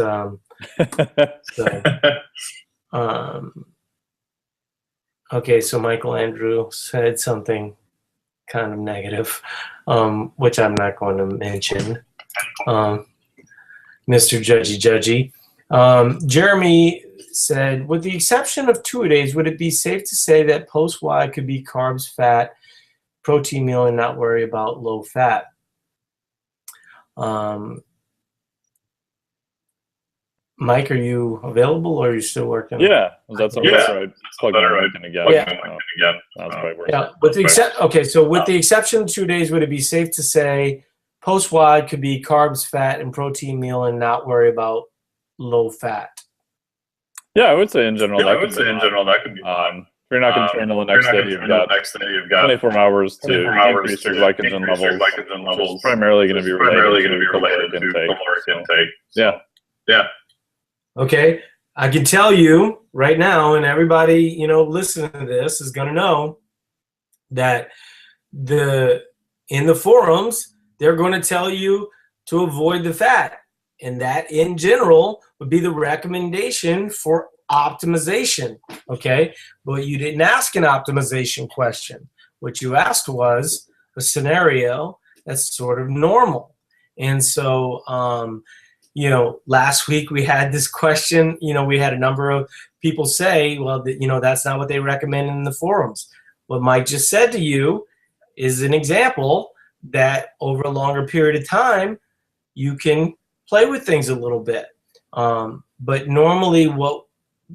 Okay, so Michael Andrew said something kind of negative, which I'm not going to mention. Mr. Judgy. Jeremy said, with the exception of two-a-days, would it be safe to say that post-Y could be carbs, fat, protein meal, and not worry about low fat? Mike, are you available, or are you still working? Yeah, that's right. Plug in again. Yeah. With the exception of 2 days, would it be safe to say post-Y could be carbs, fat, and protein meal, and not worry about low fat? Yeah, I would say in general that could be fine. If you're not going to train until the next day, you've got 24 hours to increase your glycogen levels. Which is primarily going to be related to caloric intake. Yeah. Okay, I can tell you right now, and everybody listening to this is going to know that in the forums they're going to tell you to avoid the fat, and that in general would be the recommendation for optimization. Okay, but you didn't ask an optimization question. What you asked was a scenario that's sort of normal, and so last week we had this question, we had a number of people say, well, that's not what they recommend in the forums. What Mike just said to you is an example that over a longer period of time, you can play with things a little bit. But normally what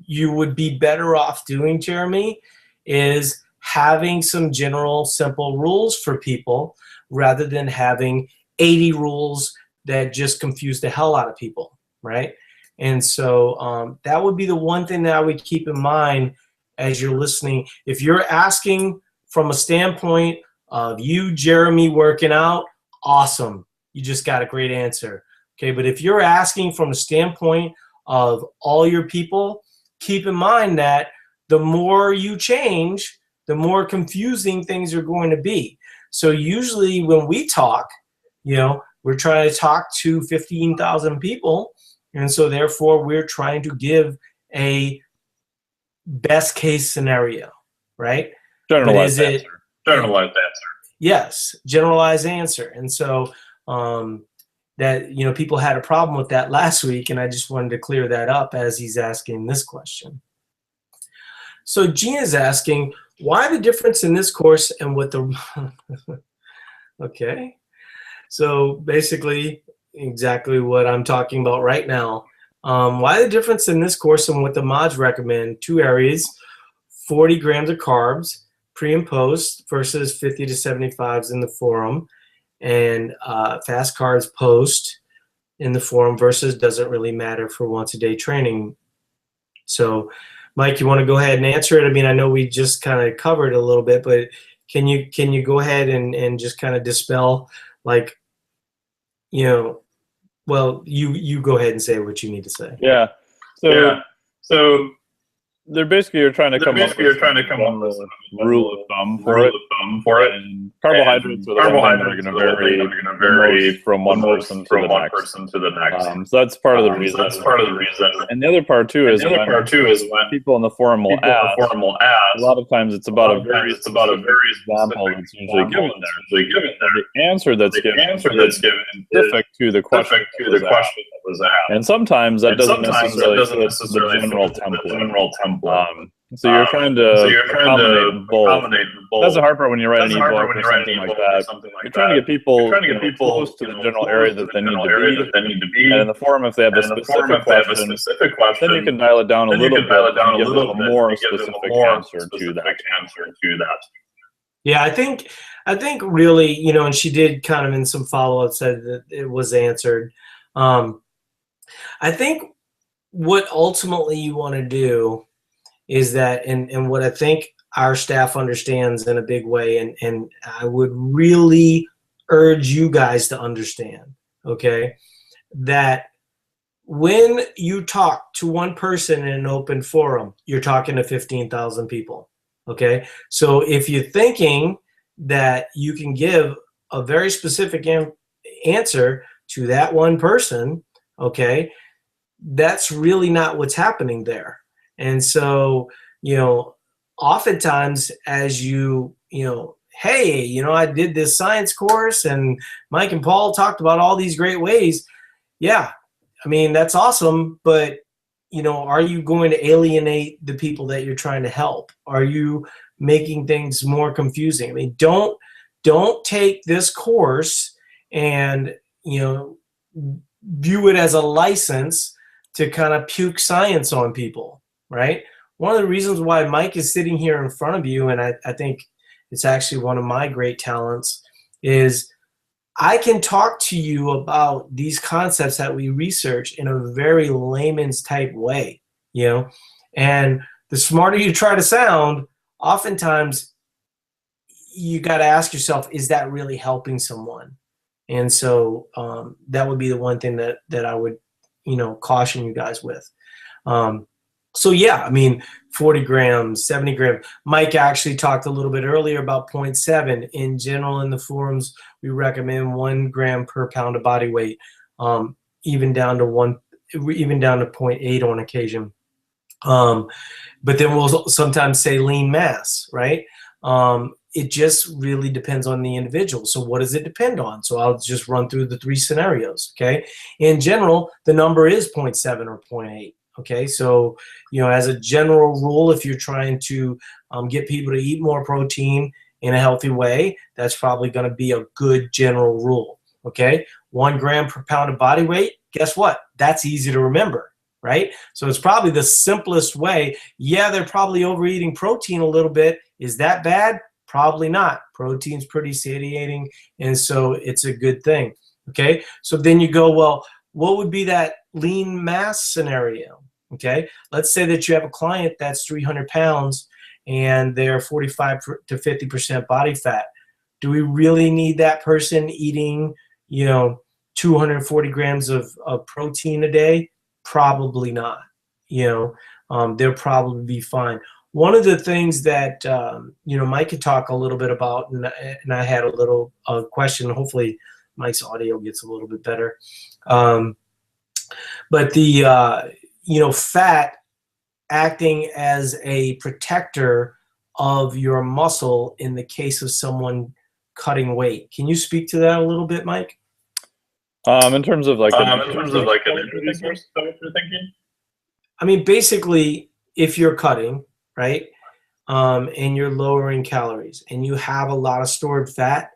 you would be better off doing, Jeremy, is having some general simple rules for people rather than having 80 rules that just confuse the hell out of people, right? And so that would be the one thing that I would keep in mind as you're listening. If you're asking from a standpoint of you, Jeremy, working out, awesome. You just got a great answer. Okay, but if you're asking from a standpoint of all your people keep in mind that the more you change, the more confusing things are going to be. So usually when we talk, we're trying to talk to 15,000 people. And so therefore we're trying to give a best case scenario, right? Generalized answer. Generalized answer. Yes, generalized answer. And so that, people had a problem with that last week, and I just wanted to clear that up as he's asking this question. So Gina's asking, why the difference in this course and what the okay. So basically exactly what I'm talking about right now. Why the difference in this course and what the mods recommend? 2 areas, 40 grams of carbs, pre and post versus 50 to 75s in the forum, and fast carbs post in the forum versus doesn't really matter for once a day training. So Mike, you want to go ahead and answer it? I mean, I know we just kind of covered a little bit, but can you go ahead and just kind of dispel, like, well, you go ahead and say what you need to say. Yeah. So they're basically trying to come up with a rule of thumb for it. And carbohydrates are going to vary from one person to the next. So that's part of the reason. And the other part too is when people in the forum will ask. A lot of times it's about a very example that's usually given there. The answer that's given specific to the question that was asked. And sometimes that doesn't necessarily fit the general template. So you're trying to accommodate both. That's the hard part when you write an ebook or something like that. You're trying to get people close to the general area that they need to be. And in the forum, if they have a specific question, then you can dial it down a little bit and give them a more specific answer to that. Yeah, I think really, and she did kind of in some follow-up said that it was answered. I think what ultimately you want to do is that, and what I think our staff understands in a big way, and I would really urge you guys to understand, okay, that when you talk to one person in an open forum, you're talking to 15,000 people, okay? So if you're thinking that you can give a very specific answer to that one person, okay, that's really not what's happening there. And so, oftentimes as hey, I did this science course and Mike and Paul talked about all these great ways. Yeah, I mean, that's awesome. But, are you going to alienate the people that you're trying to help? Are you making things more confusing? I mean, don't take this course and, view it as a license to kind of puke science on people, right? One of the reasons why Mike is sitting here in front of you, and I think it's actually one of my great talents, is I can talk to you about these concepts that we research in a very layman's type way, and the smarter you try to sound, oftentimes you got to ask yourself, is that really helping someone? And so that would be the one thing that I would, caution you guys with. So yeah, I mean, 40 grams, 70 grams. Mike actually talked a little bit earlier about 0.7. In general, in the forums, we recommend 1 gram per pound of body weight, even down to 0.8 on occasion. But then we'll sometimes say lean mass, right? It just really depends on the individual. So what does it depend on? So I'll just run through the 3 scenarios, okay? In general, the number is 0.7 or 0.8, okay? So, as a general rule, if you're trying to get people to eat more protein in a healthy way, that's probably going to be a good general rule, okay? 1 gram per pound of body weight, guess what? That's easy to remember, right? So it's probably the simplest way. Yeah, they're probably overeating protein a little bit. Is that bad? Probably not. Protein's pretty satiating, and so it's a good thing, okay? So then you go, well, what would be that lean mass scenario, okay? Let's say that you have a client that's 300 pounds and they're 45 to 50% body fat. Do we really need that person eating, 240 grams of protein a day? Probably not. they'll probably be fine. One of the things that Mike could talk a little bit about, and I had a little question. Hopefully, Mike's audio gets a little bit better. But the fat acting as a protector of your muscle in the case of someone cutting weight. Can you speak to that a little bit, Mike? In terms of like an energy source, is that what you're thinking? I mean, basically, if you're cutting, right, and you're lowering calories and you have a lot of stored fat,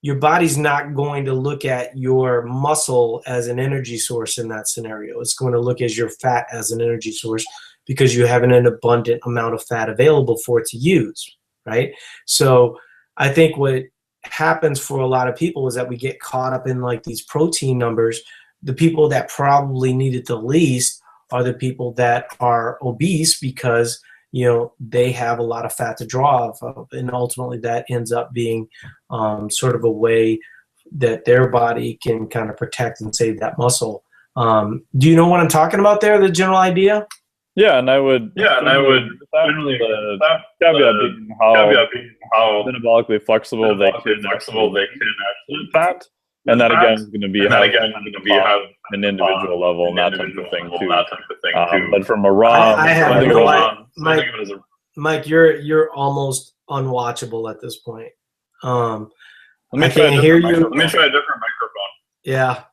your body's not going to look at your muscle as an energy source in that scenario. It's going to look at your fat as an energy source because you have an abundant amount of fat available for it to use, right? So I think what happens for a lot of people is that we get caught up in like these protein numbers. The people that probably need it the least are the people that are obese because they have a lot of fat to draw off of, and ultimately that ends up being sort of a way that their body can kind of protect and save that muscle. Do you know what I'm talking about there, the general idea? Yeah, and I would generally caveat being how metabolically flexible they can actually fat, and that again is going to be how an individual level and that type of thing too. But from a raw, Mike, you're almost unwatchable at this point. Let me I try can't hear you. Let me try a different microphone. Yeah.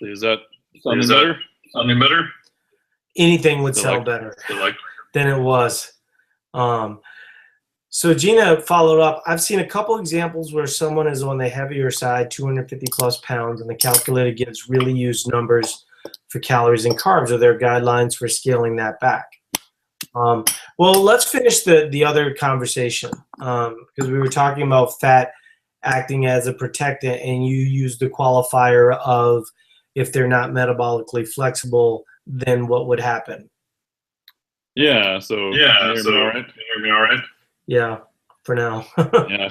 Is that sounding better? Anything would sound better than it was. So Gina followed up. I've seen a couple examples where someone is on the heavier side, 250 plus pounds, and the calculator gives really used numbers for calories and carbs. Are there guidelines for scaling that back? Well, let's finish the other conversation because we were talking about fat acting as a protectant, and you used the qualifier of if they're not metabolically flexible, then what would happen? Yeah. So Can you hear me all right? Yeah, for now. Yeah.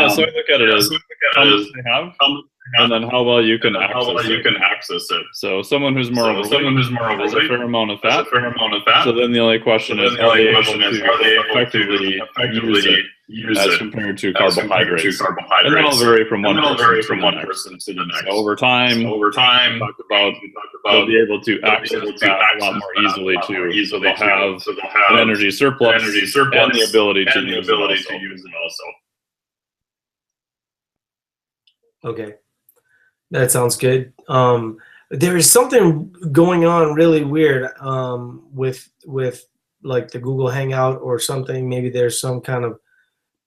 So I look at it as how much they have, and then how well you can access it. So someone who's more overweight has a fair amount of fat. So then the only question is, are they able to effectively use it as compared to carbohydrates? And that'll vary from one person to the next. So over time, talk about they'll be able to access fat a lot more easily too. So they'll have an energy surplus and the ability to use it also. Okay, that sounds good. There is something going on really weird with like the Google Hangout or something. Maybe there's some kind of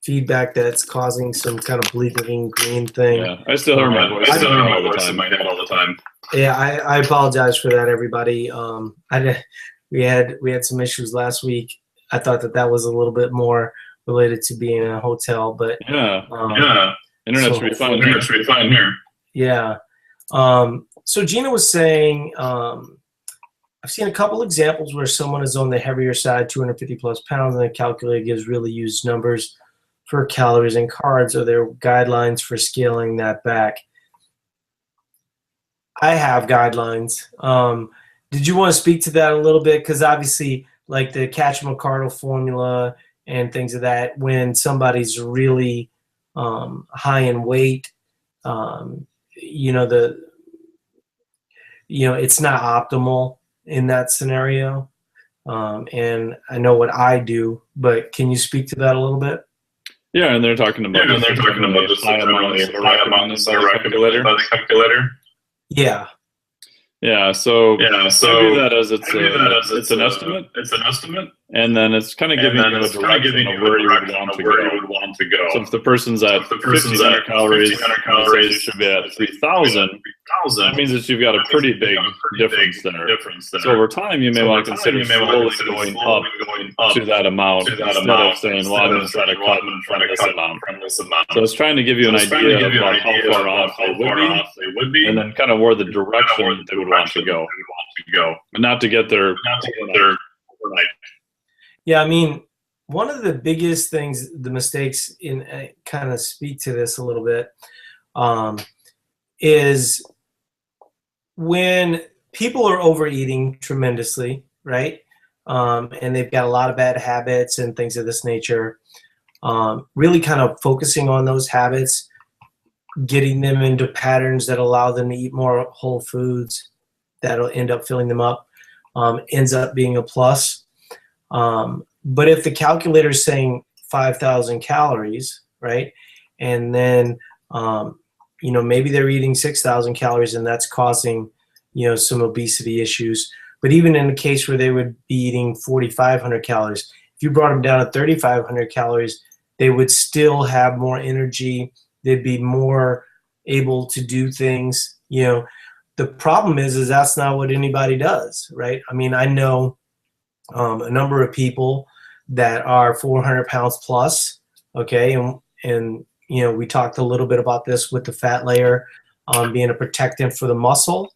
feedback that's causing some kind of blinking green thing. Yeah, I still hear my voice. In my head all the time. Yeah, I apologize for that, everybody. We had some issues last week. I thought that was a little bit more related to being in a hotel, but internet should be fine here. Yeah. So Gina was saying, I've seen a couple examples where someone is on the heavier side, 250 plus pounds, and the calculator gives really used numbers for calories and carbs. Are there guidelines for scaling that back? I have guidelines. Did you want to speak to that a little bit? Because obviously, like the Katch-McCardle formula and things of that, when somebody's really high in weight, it's not optimal in that scenario. And I know what I do, but can you speak to that a little bit? Yeah, and they're talking about just high amounts that are recommended by the calculator. Yeah. Yeah. So I view that as it's an estimate. And then it's kind of giving you a direction of where you would want to go. So if the person's at 1,500 calories, say you should be at 3,000, that means that you've got a pretty big difference there. So over time, you may want to consider slowly going up to that amount instead of saying, well, I'm going to try to cut from this amount. So it's trying to give you an idea about how far off they would be, and then kind of where the direction they would want to go. But not to get there overnight. Yeah, I mean, one of the biggest things, the mistakes in kind of speak to this a little bit, is when people are overeating tremendously, right? And they've got a lot of bad habits and things of this nature, really kind of focusing on those habits, getting them into patterns that allow them to eat more whole foods that'll end up filling them up, ends up being a plus. But if the calculator is saying 5,000 calories, right, and then maybe they're eating 6,000 calories, and that's causing some obesity issues. But even in a case where they would be eating 4,500 calories, if you brought them down to 3,500 calories, they would still have more energy. They'd be more able to do things. The problem is that's not what anybody does, right? I mean, I know a number of people that are 400 pounds plus, okay, and we talked a little bit about this with the fat layer being a protectant for the muscle.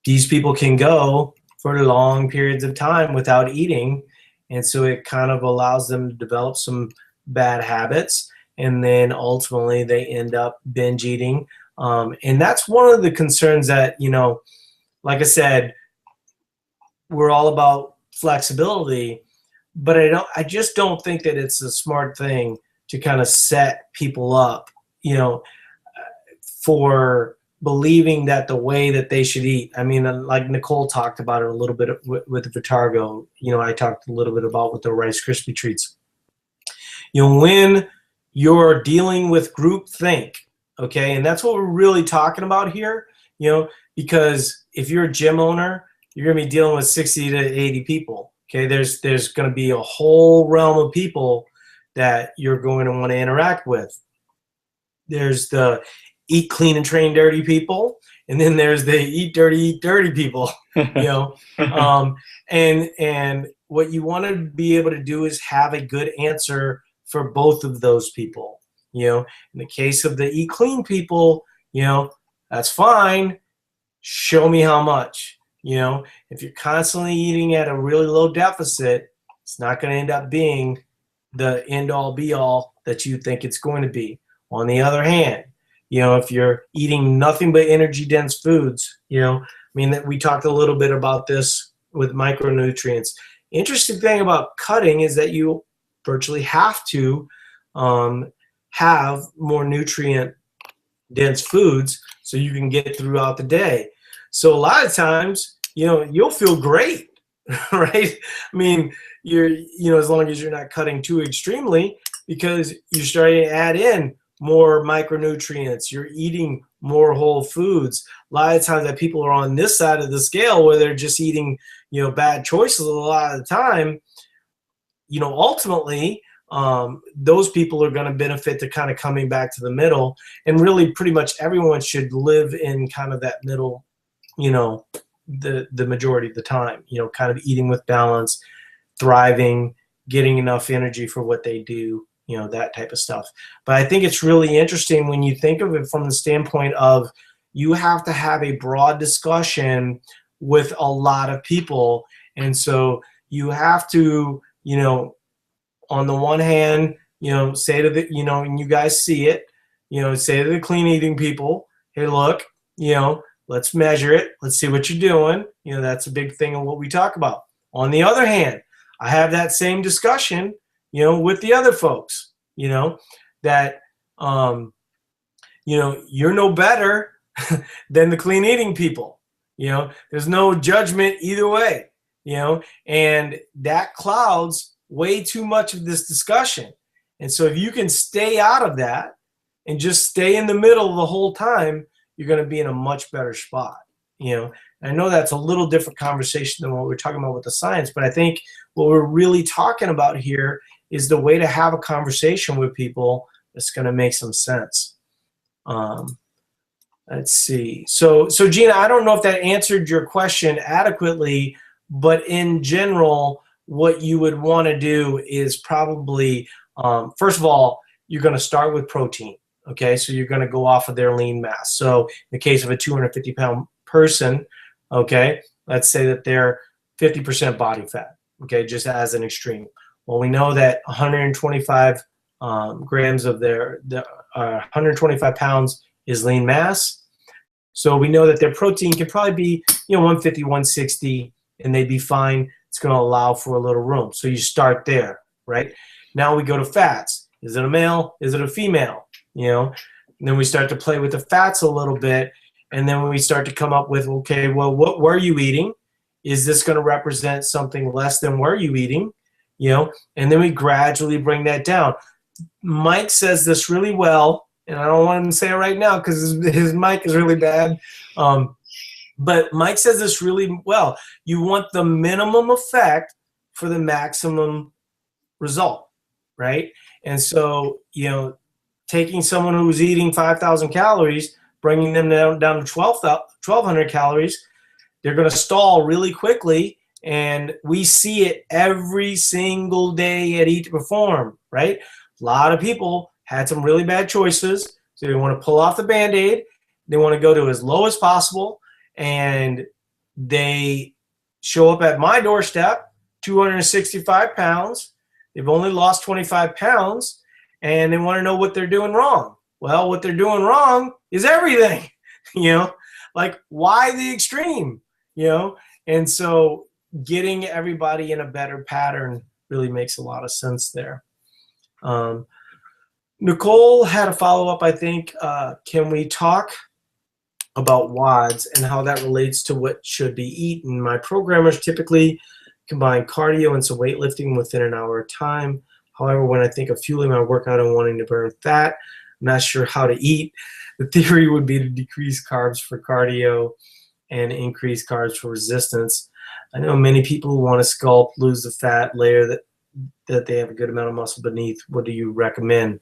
These people can go for long periods of time without eating, and so it kind of allows them to develop some bad habits, and then ultimately they end up binge eating. And that's one of the concerns that, like I said, we're all about flexibility, but I just don't think that it's a smart thing to kind of set people up, for believing that the way that they should eat. I mean, like Nicole talked about it a little bit with Vitargo. I talked a little bit about with the Rice Krispie treats. When you're dealing with groupthink, okay, and that's what we're really talking about here, because if you're a gym owner, you're going to be dealing with 60 to 80 people. Okay, there's going to be a whole realm of people that you're going to want to interact with. There's the eat clean and train dirty people, and then there's the eat dirty people. And what you want to be able to do is have a good answer for both of those people. In the case of the eat clean people, that's fine. Show me how much. If you're constantly eating at a really low deficit, it's not going to end up being the end-all be-all that you think it's going to be. On the other hand, if you're eating nothing but energy-dense foods, that we talked a little bit about this with micronutrients. Interesting thing about cutting is that you virtually have to have more nutrient-dense foods so you can get throughout the day. So a lot of times, you'll feel great, right? I mean, as long as you're not cutting too extremely, because you're starting to add in more micronutrients, you're eating more whole foods. A lot of times that people are on this side of the scale where they're just eating, bad choices a lot of the time, ultimately, those people are going to benefit to kind of coming back to the middle. And really pretty much everyone should live in kind of that middle, the majority of the time, kind of eating with balance, thriving, getting enough energy for what they do, that type of stuff. But I think it's really interesting when you think of it from the standpoint of you have to have a broad discussion with a lot of people. And so you have to, on the one hand, say to the, and you guys see it, say to the clean eating people, hey, look, let's measure it. Let's see what you're doing. That's a big thing of what we talk about. On the other hand, I have that same discussion, with the other folks, that, you're no better than the clean eating people. There's no judgment either way, and that clouds way too much of this discussion. And so if you can stay out of that and just stay in the middle the whole time, you're going to be in a much better spot, and I know that's a little different conversation than what we're talking about with the science, but I think what we're really talking about here is the way to have a conversation with people that's going to make some sense. Let's see. So Gina, I don't know if that answered your question adequately, but in general, what you would want to do is probably, first of all, you're going to start with protein. Okay, so you're going to go off of their lean mass. So in the case of a 250-pound person, okay, let's say that they're 50% body fat, okay, just as an extreme. Well, we know that 125 grams of 125 pounds is lean mass. So we know that their protein can probably be, 150, 160, and they'd be fine. It's going to allow for a little room. So you start there, right? Now we go to fats. Is it a male? Is it a female? And then we start to play with the fats a little bit, and then we start to come up with, okay, well, what were you eating? Is this going to represent something less than were you eating? And then we gradually bring that down. Mike says this really well, and I don't want him to say it right now because his mic is really bad. But Mike says this really well. You want the minimum effect for the maximum result, right? And so, taking someone who's eating 5,000 calories, bringing them down to 1,200 calories, they're going to stall really quickly. And we see it every single day at Eat to Perform, right? A lot of people had some really bad choices. So they want to pull off the Band-Aid. They want to go to as low as possible. And they show up at my doorstep, 265 pounds. They've only lost 25 pounds. And they want to know what they're doing wrong. Well, what they're doing wrong is everything, like why the extreme, and so getting everybody in a better pattern really makes a lot of sense there. Nicole had a follow-up, I think. Can we talk about WODs and how that relates to what should be eaten? My programmers typically combine cardio and some weightlifting within an hour of time. However, when I think of fueling my workout and wanting to burn fat, I'm not sure how to eat. The theory would be to decrease carbs for cardio and increase carbs for resistance. I know many people who want to sculpt, lose the fat layer that they have a good amount of muscle beneath. What do you recommend?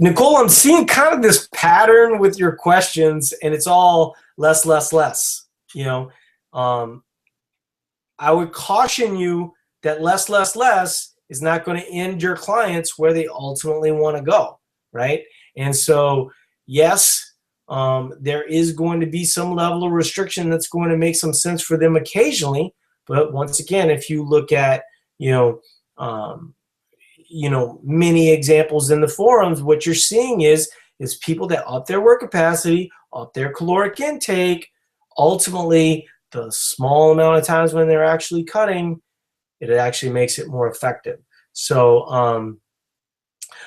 Nicole, I'm seeing kind of this pattern with your questions, and it's all less, less, less. I would caution you that less, less, less is not going to end your clients where they ultimately want to go, right? And so, yes, there is going to be some level of restriction that's going to make some sense for them occasionally. But once again, if you look at, many examples in the forums, what you're seeing is people that up their work capacity, up their caloric intake, ultimately the small amount of times when they're actually cutting, it actually makes it more effective. So,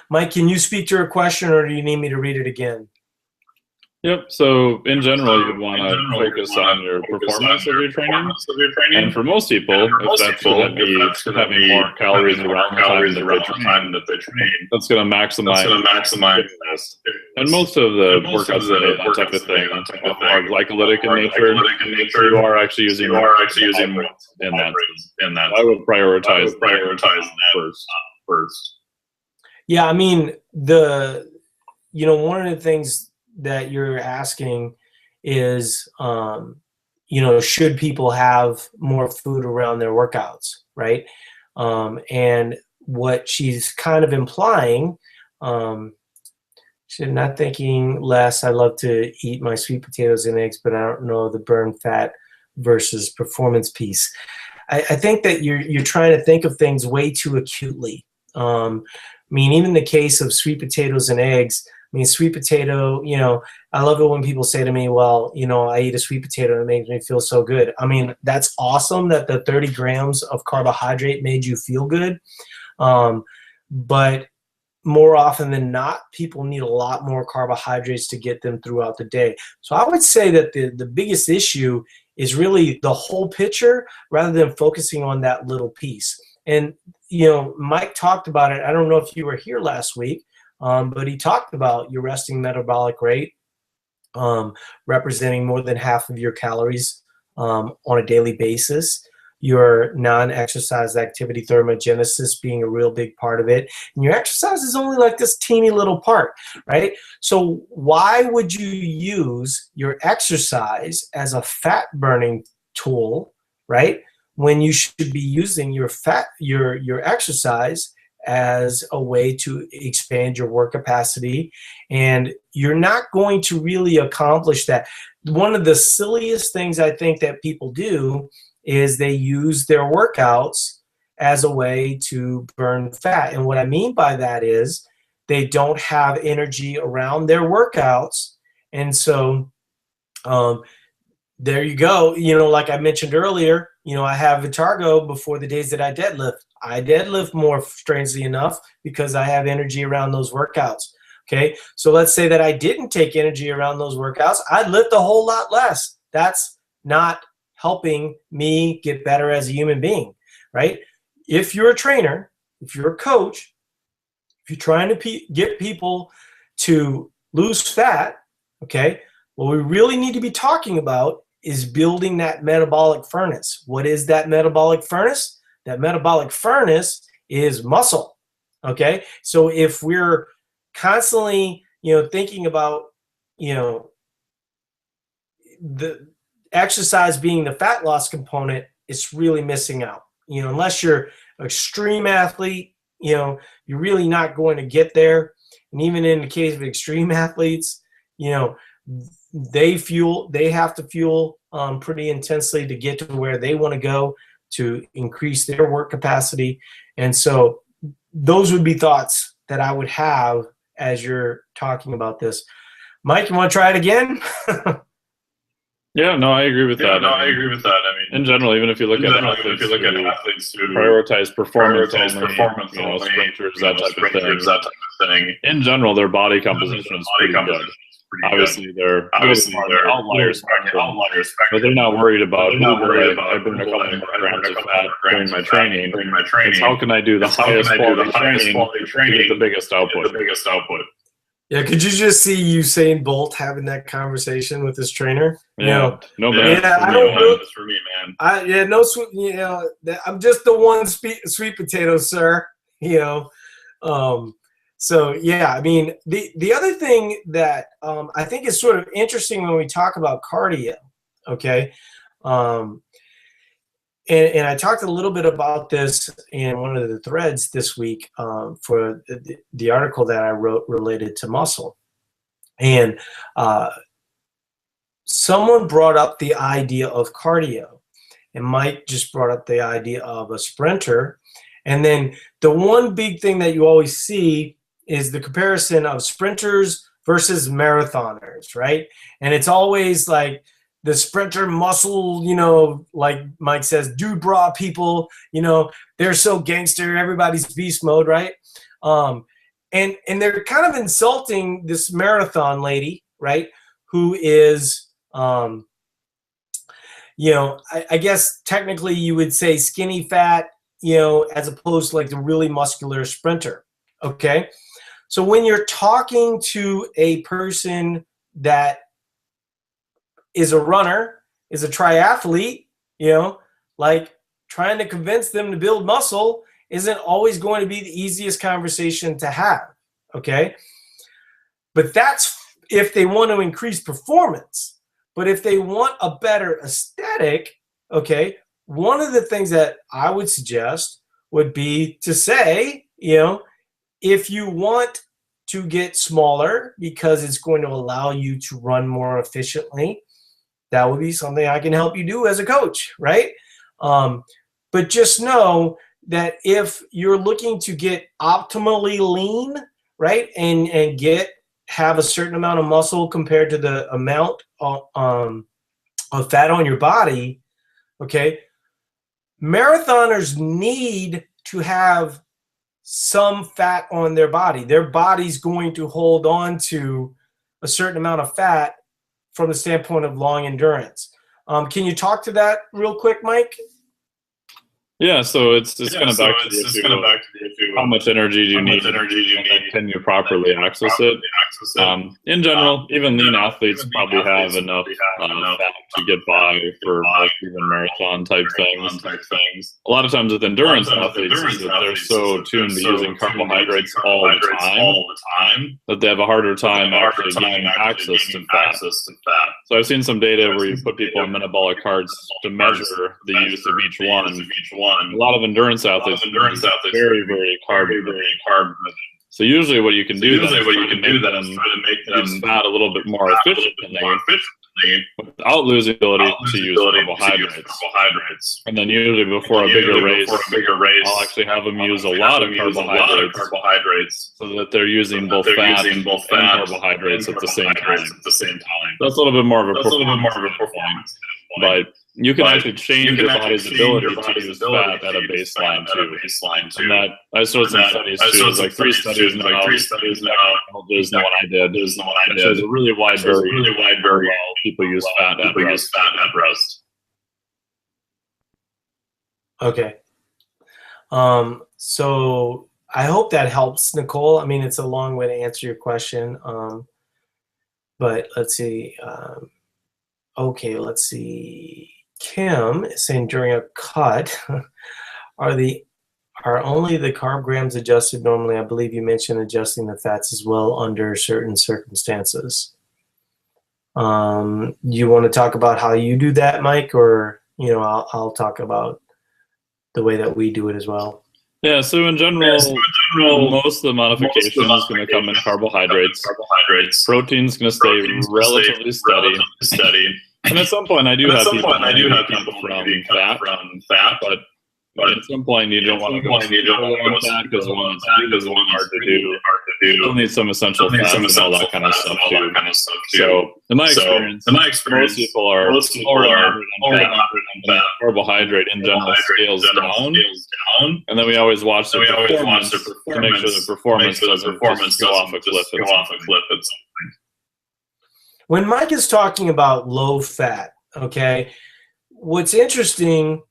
Mike, can you speak to your question, or do you need me to read it again? Yep. So in general, you'd want to focus on your performance of your training. And for most people, if that's going to be having more calories around the time that they train, that's going to maximize fitness. And most of the workouts that type of thing are glycolytic in nature. You are actually using in that. I would prioritize that first. Yeah, I mean, one of the things that you're asking is, should people have more food around their workouts, right? And what she's kind of implying, she's not thinking less. I love to eat my sweet potatoes and eggs, but I don't know the burn fat versus performance piece. I think that you're trying to think of things way too acutely. Even in the case of sweet potatoes and eggs, sweet potato, I love it when people say to me, well, I eat a sweet potato and it makes me feel so good. That's awesome that the 30 grams of carbohydrate made you feel good. But more often than not, people need a lot more carbohydrates to get them throughout the day. So I would say that the biggest issue is really the whole picture rather than focusing on that little piece. And, Mike talked about it. I don't know if you were here last week. But he talked about your resting metabolic rate representing more than half of your calories on a daily basis. Your non-exercise activity thermogenesis being a real big part of it. And your exercise is only like this teeny little part, right? So why would you use your exercise as a fat burning tool, right? When you should be using your exercise as a way to expand your work capacity, and you're not going to really accomplish that. One of the silliest things I think that people do is they use their workouts as a way to burn fat. And what I mean by that is they don't have energy around their workouts. And so there you go. Like I mentioned earlier, I have Vitargo before the days that I deadlift. I deadlift more, strangely enough, because I have energy around those workouts. Okay, so let's say that I didn't take energy around those workouts. I'd lift a whole lot less. That's not helping me get better as a human being, right? If you're a trainer, if you're a coach, if you're trying to get people to lose fat, okay, what we really need to be talking about is building that metabolic furnace. What is that metabolic furnace? That metabolic furnace is muscle, okay? So if we're constantly, thinking about, the exercise being the fat loss component, it's really missing out. Unless you're an extreme athlete, you're really not going to get there. And even in the case of extreme athletes, they have to fuel pretty intensely to get to where they want to go to increase their work capacity. And so those would be thoughts that I would have as you're talking about this. Mike, you want to try it again? Yeah, no, I agree with that. I agree with that. I mean, in general, even if you look at athletes who prioritize performance only, sprinters, that type of thing. In general, their body composition is pretty good. Obviously, they're outliers, but they're not worried about I burn a couple more grams of fat during my training. It's how can I do the highest quality training to get the biggest output? Yeah, could you just see Usain Bolt having that conversation with his trainer? Yeah, no, man. Yeah, I don't know. For me, man. I'm just the one sweet potato, sir. So yeah, I mean, the other thing that I think is sort of interesting when we talk about cardio, okay, and I talked a little bit about this in one of the threads this week for the article that I wrote related to muscle, and someone brought up the idea of cardio, and Mike just brought up the idea of a sprinter, and then the one big thing that you always see is the comparison of sprinters versus marathoners, right? And it's always like the sprinter muscle, like Mike says, dude bra people, they're so gangster, everybody's beast mode, right? And they're kind of insulting this marathon lady, right? Who is, I guess technically you would say skinny fat, as opposed to like the really muscular sprinter, okay? So when you're talking to a person that is a runner, is a triathlete, like trying to convince them to build muscle isn't always going to be the easiest conversation to have, okay? But that's if they want to increase performance. But if they want a better aesthetic, okay, one of the things that I would suggest would be to say, if you want to get smaller because it's going to allow you to run more efficiently, that would be something I can help you do as a coach, right? But just know that if you're looking to get optimally lean, right, and have a certain amount of muscle compared to the amount of fat on your body, okay, marathoners need to have some fat on their body. Their body's going to hold on to a certain amount of fat from the standpoint of long endurance. Can you talk to that real quick, Mike? Yeah, so it's kind of back to the issue how much energy do you need? Can you properly access it? In general, even lean athletes probably have enough fat to get by for most even marathon type things. A lot of times with endurance athletes, is that they're so tuned to using carbohydrates all the time that they have a harder time actually getting access to fat. So I've seen some data where you put people on metabolic carts to measure the use of each one. A lot of endurance athletes very, very carb. So usually what you can do then is try to make them fat a little bit more efficiently without losing the ability to use carbohydrates. And then usually before a bigger race, I'll actually have them use a lot of carbohydrates so that they're using both fat and carbohydrates at the same time. That's a little bit more of a performance point. But you can actually change your body's ability to use fat at a baseline too. And that I showed some studies too. There's like three studies now. There's the one I did. It shows a really wide variety. People use fat at rest. Okay. So I hope that helps, Nicole. I mean, it's a long way to answer your question. But let's see. Okay, let's see. Kim is saying during a cut, are only the carb grams adjusted normally? I believe you mentioned adjusting the fats as well under certain circumstances. You want to talk about how you do that, Mike, or I'll talk about the way that we do it as well. Yeah, so in general, most of the modification is going to come in carbohydrates. Protein's going to stay relatively steady. And at some point, I do have people from fat, but at some point, you don't want to go on fat because one, it's really hard to do. You still need some essential fats and all that kind of stuff too. So, in my experience, most people are on fat. Carbohydrate in general scales down, and then we always watch the performance to make sure the performance doesn't just go off a cliff at some point. When Mike is talking about low fat, okay, what's interesting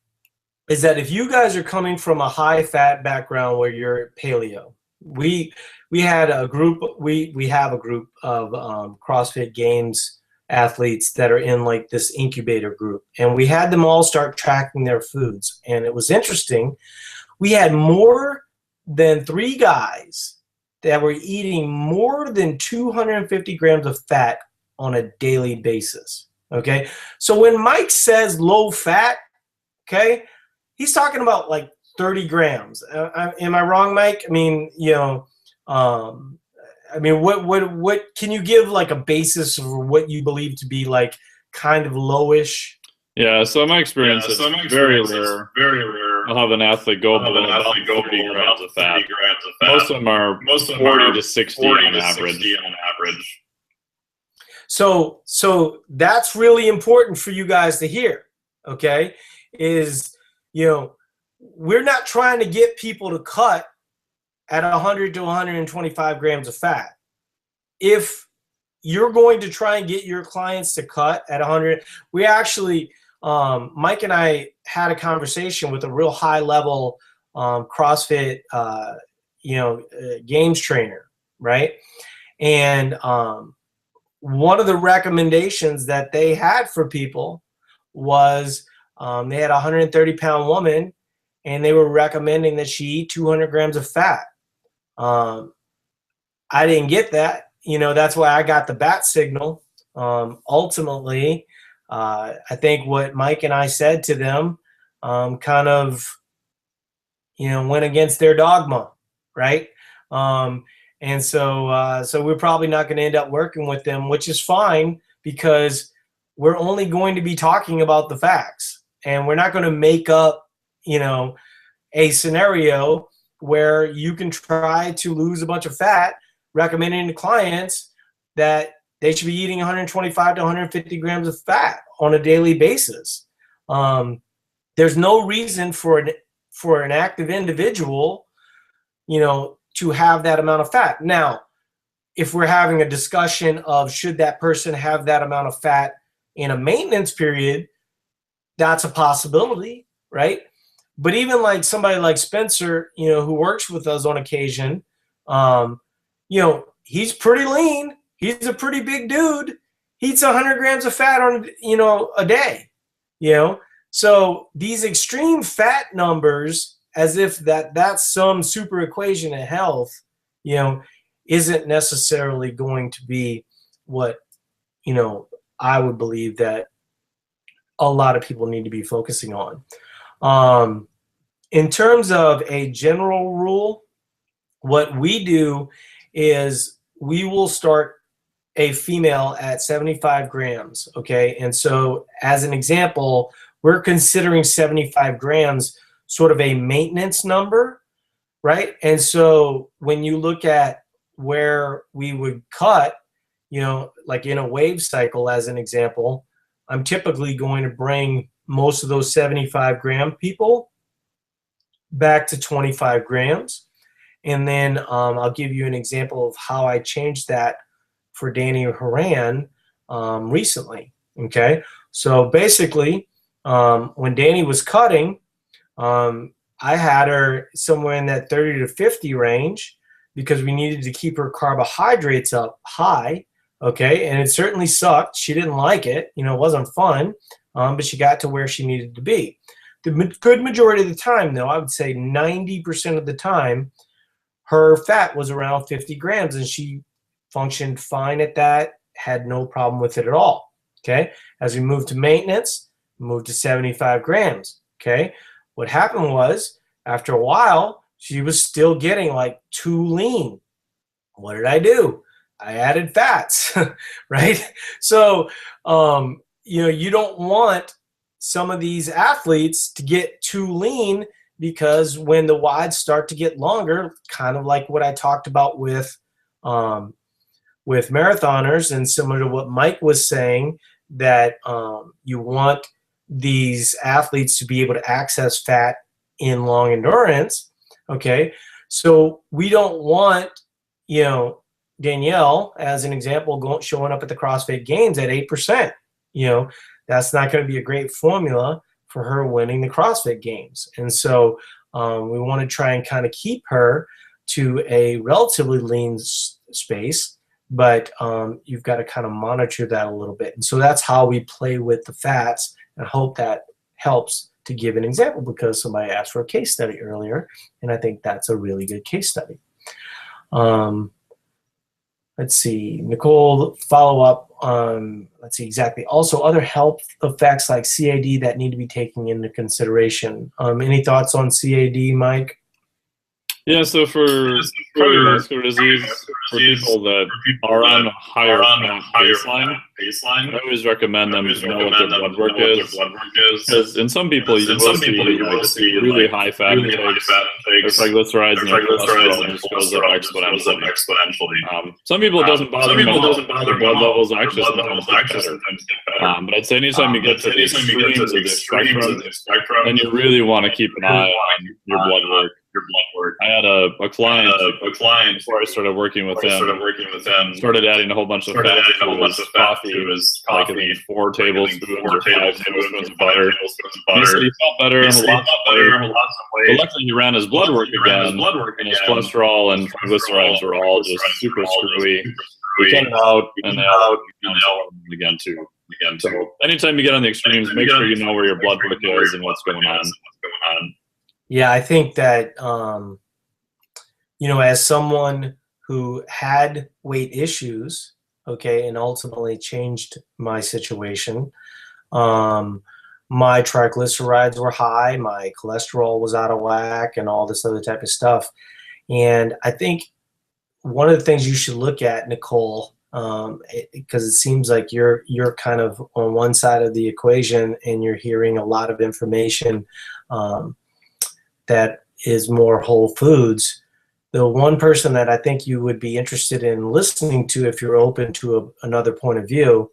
is that if you guys are coming from a high fat background where you're paleo, we had a group, we have a group of CrossFit Games athletes that are in like this incubator group, and we had them all start tracking their foods, and it was interesting. We had more than 3 guys that were eating more than 250 grams of fat on a daily basis. Okay, so when Mike says low fat, okay, he's talking about like 30 grams. Am I wrong, Mike? I mean, what can you give like a basis for what you believe to be like kind of lowish? Yeah, so in my experience, it's very rare. I'll have an athlete go below about 30 grams of fat. Most of them are 40 to 60 on average. So that's really important for you guys to hear, okay, is, we're not trying to get people to cut at 100 to 125 grams of fat. If you're going to try and get your clients to cut at 100, we actually, Mike and I had a conversation with a real high level CrossFit, games trainer, right? And one of the recommendations that they had for people was they had a 130-pound woman, and they were recommending that she eat 200 grams of fat. I didn't get that. That's why I got the bat signal. Ultimately, I think what Mike and I said to them kind of, went against their dogma, right? And so we're probably not going to end up working with them, which is fine, because we're only going to be talking about the facts, and we're not going to make up, a scenario where you can try to lose a bunch of fat, recommending to clients that they should be eating 125 to 150 grams of fat on a daily basis. There's no reason for an active individual, to have that amount of fat. Now, if we're having a discussion of should that person have that amount of fat in a maintenance period, that's a possibility, right? but even like somebody like Spencer, who works with us on occasion, he's pretty lean. He's a pretty big dude. He eats 100 grams of fat on, a day, So these extreme fat numbers, as if that's some super equation of health, isn't necessarily going to be what, I would believe that a lot of people need to be focusing on. In terms of a general rule, what we do is we will start a female at 75 grams, okay? And so as an example, we're considering 75 grams sort of a maintenance number, right? And so when you look at where we would cut, like in a wave cycle as an example, I'm typically going to bring most of those 75 gram people back to 25 grams. And then I'll give you an example of how I changed that for Danny Horan recently, okay? So basically, when Danny was cutting, I had her somewhere in that 30 to 50 range because we needed to keep her carbohydrates up high, okay? And it certainly sucked. She didn't like it. It wasn't fun, but she got to where she needed to be. The good majority of the time, though, I would say 90% of the time, her fat was around 50 grams, and she functioned fine at that, had no problem with it at all, okay? As we moved to maintenance, we moved to 75 grams, okay? What happened was, after a while, she was still getting like too lean. What did I do? I added fats, right? So, you don't want some of these athletes to get too lean, because when the WODs start to get longer, kind of like what I talked about with marathoners, and similar to what Mike was saying, that you want these athletes to be able to access fat in long endurance, okay? So we don't want, Danielle, as an example, showing up at the CrossFit Games at 8%. That's not going to be a great formula for her winning the CrossFit Games. And so we want to try and kind of keep her to a relatively lean space, but you've got to kind of monitor that a little bit. And so that's how we play with the fats, and hope that helps to give an example, because somebody asked for a case study earlier, and I think that's a really good case study. Let's see, Nicole, follow up on, let's see exactly. Also, other health effects like CAD that need to be taken into consideration. Any thoughts on CAD, Mike? Yeah, so for cardiovascular disease, for people that are on a higher baseline, I always recommend them to know what their blood work is. Because in some people, you will see really high fat intakes, their triglycerides and their cholesterol just goes up exponentially. Some people it doesn't bother them at all. Their blood levels actually sometimes get better. But I'd say anytime you get to the extremes of the spectrum, then you really want to keep an eye on your blood work. I had a client before I started working with them. Started adding a whole bunch of fat to his coffee, 4 tablespoons or 5 tablespoons of butter. He said he felt better in lots of ways. But luckily he ran his blood work again, and his cholesterol and triglycerides were all just super screwy. We cut it out, and they all again too. So anytime you get on the extremes, make sure you know where your blood work is and what's going on. Yeah, I think that, as someone who had weight issues, okay, and ultimately changed my situation, my triglycerides were high, my cholesterol was out of whack, and all this other type of stuff. And I think one of the things you should look at, Nicole, because it seems like you're kind of on one side of the equation, and you're hearing a lot of information that is more whole foods. The one person that I think you would be interested in listening to, if you're open to another point of view,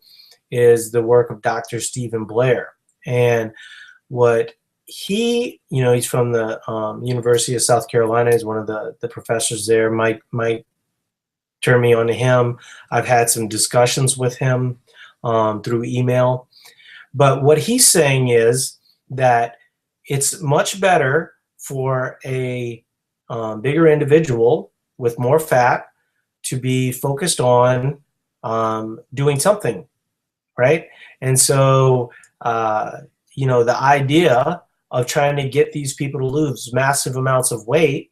is the work of Dr. Stephen Blair. And what he's from the University of South Carolina. He's one of the professors there. Mike turned me on to him. I've had some discussions with him through email. But what he's saying is that it's much better for a bigger individual with more fat to be focused on doing something, right? And so, the idea of trying to get these people to lose massive amounts of weight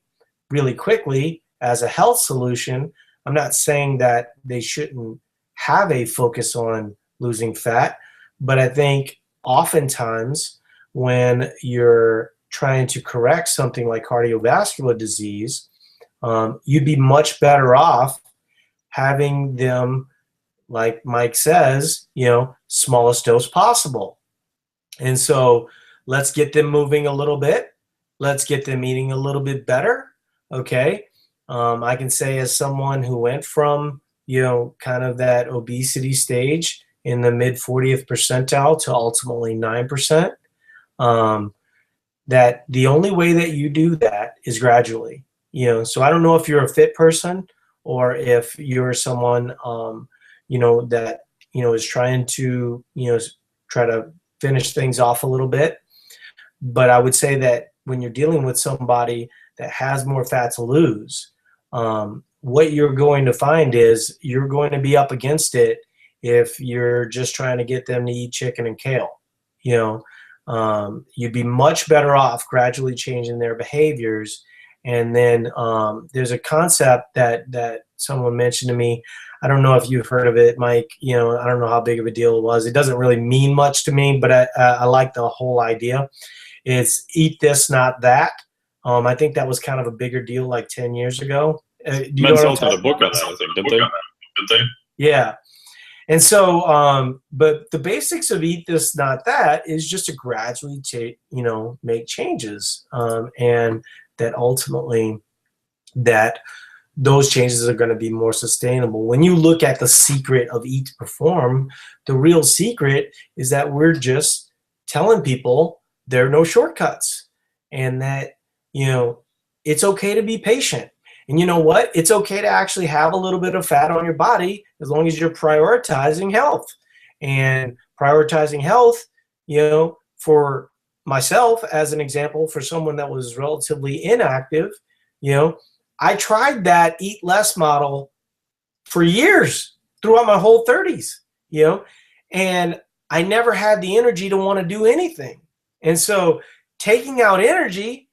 really quickly as a health solution, I'm not saying that they shouldn't have a focus on losing fat, but I think oftentimes when you're trying to correct something like cardiovascular disease, you'd be much better off having them, like Mike says, smallest dose possible. And so let's get them moving a little bit. Let's get them eating a little bit better. Okay. I can say, as someone who went from, kind of that obesity stage in the mid 40th percentile to ultimately 9%, that the only way that you do that is gradually, so I don't know if you're a fit person or if you're someone, that, is trying to, try to finish things off a little bit. But I would say that when you're dealing with somebody that has more fat to lose, what you're going to find is you're going to be up against it if you're just trying to get them to eat chicken and kale. You'd be much better off gradually changing their behaviors. And then there's a concept that someone mentioned to me. I don't know if you've heard of it, Mike. I don't know how big of a deal it was. It doesn't really mean much to me, but I like the whole idea. It's eat this, not that. I think that was kind of a bigger deal like 10 years ago. Men's Health had a book on that, I think, didn't they? Yeah. And so, but the basics of eat this, not that is just to gradually make changes. And that ultimately that those changes are going to be more sustainable. When you look at the secret of Eat to Perform, the real secret is that we're just telling people there are no shortcuts, and that, it's okay to be patient. And you know what? It's okay to actually have a little bit of fat on your body as long as you're prioritizing health. And prioritizing health, for myself, as an example, for someone that was relatively inactive, I tried that eat less model for years throughout my whole 30s, and I never had the energy to want to do anything. And so taking out energy,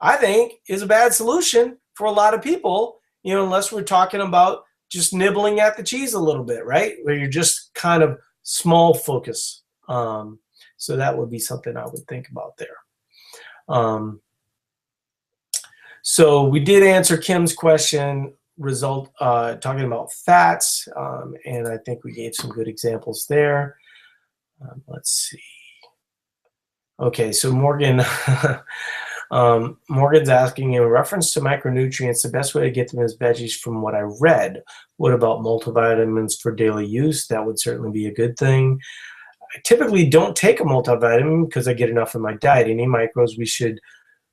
I think, is a bad solution for a lot of people, unless we're talking about just nibbling at the cheese a little bit, right? Where you're just kind of small focus. So that would be something I would think about there. So we did answer Kim's question, talking about fats, and I think we gave some good examples there. Let's see. Okay, so Morgan, Morgan's asking, in reference to micronutrients, the best way to get them is veggies from what I read. What about multivitamins for daily use? That would certainly be a good thing. I typically don't take a multivitamin because I get enough in my diet. Any micros we should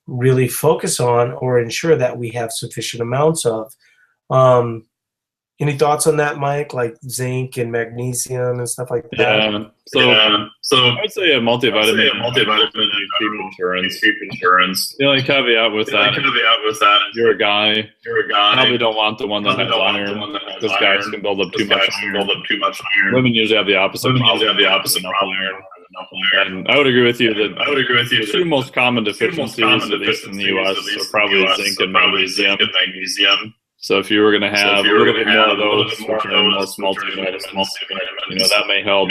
really focus on or ensure that we have sufficient amounts of. Any thoughts on that, Mike? Like zinc and magnesium and stuff like that? Yeah. So I would say a multivitamin is cheap insurance. The only caveat with that, you're a guy. Probably don't want the one that has iron, because guys can build up too much iron. Women usually have the opposite problem. Enough iron. And I would agree with you that the two most common deficiencies, at least in the U.S., are probably zinc and magnesium. So if you were going to have a little bit more of those, more multivitamins, that may help.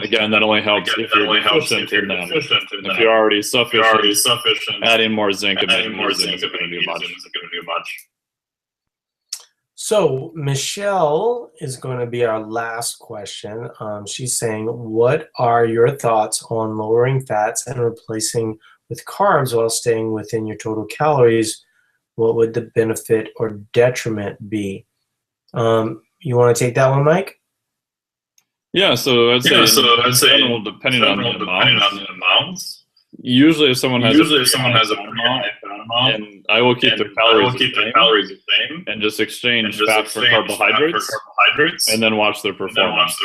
Again, that only helps if you're deficient in them. If you're already sufficient, adding more zinc and magnesium isn't going to do much. So Michelle is going to be our last question. She's saying, what are your thoughts on lowering fats and replacing with carbs while staying within your total calories? What would the benefit or detriment be? You want to take that one, Mike? Yeah, so I'd say, depending on the amounts, Usually, if someone has a pretty high fat amount, and I will keep their calories the same and just exchange fat for carbohydrates, and then watch their performance.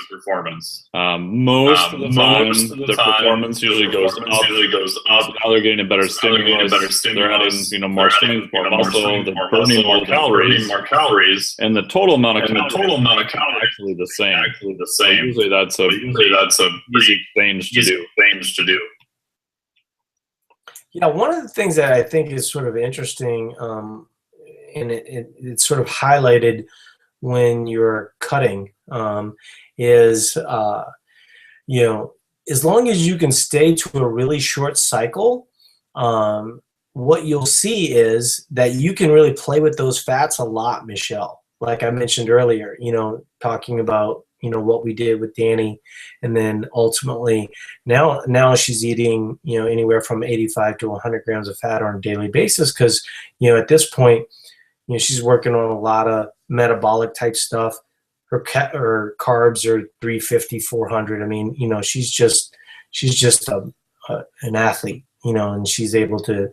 Most of the time, their performance usually goes up. Now they're getting a better stimulus. They're adding, more strength, more muscle. They're burning more calories, and the total amount of calories is actually the same. So usually, that's a easy things to do. Yeah, one of the things that I think is sort of interesting, and it's sort of highlighted when you're cutting, is as long as you can stay to a really short cycle, what you'll see is that you can really play with those fats a lot, Michelle. Like I mentioned earlier, talking about what we did with Danny, and then ultimately now she's eating anywhere from 85 to 100 grams of fat on a daily basis, because at this point she's working on a lot of metabolic type stuff. Her carbs are 350, 400. I mean, she's just an athlete, and she's able to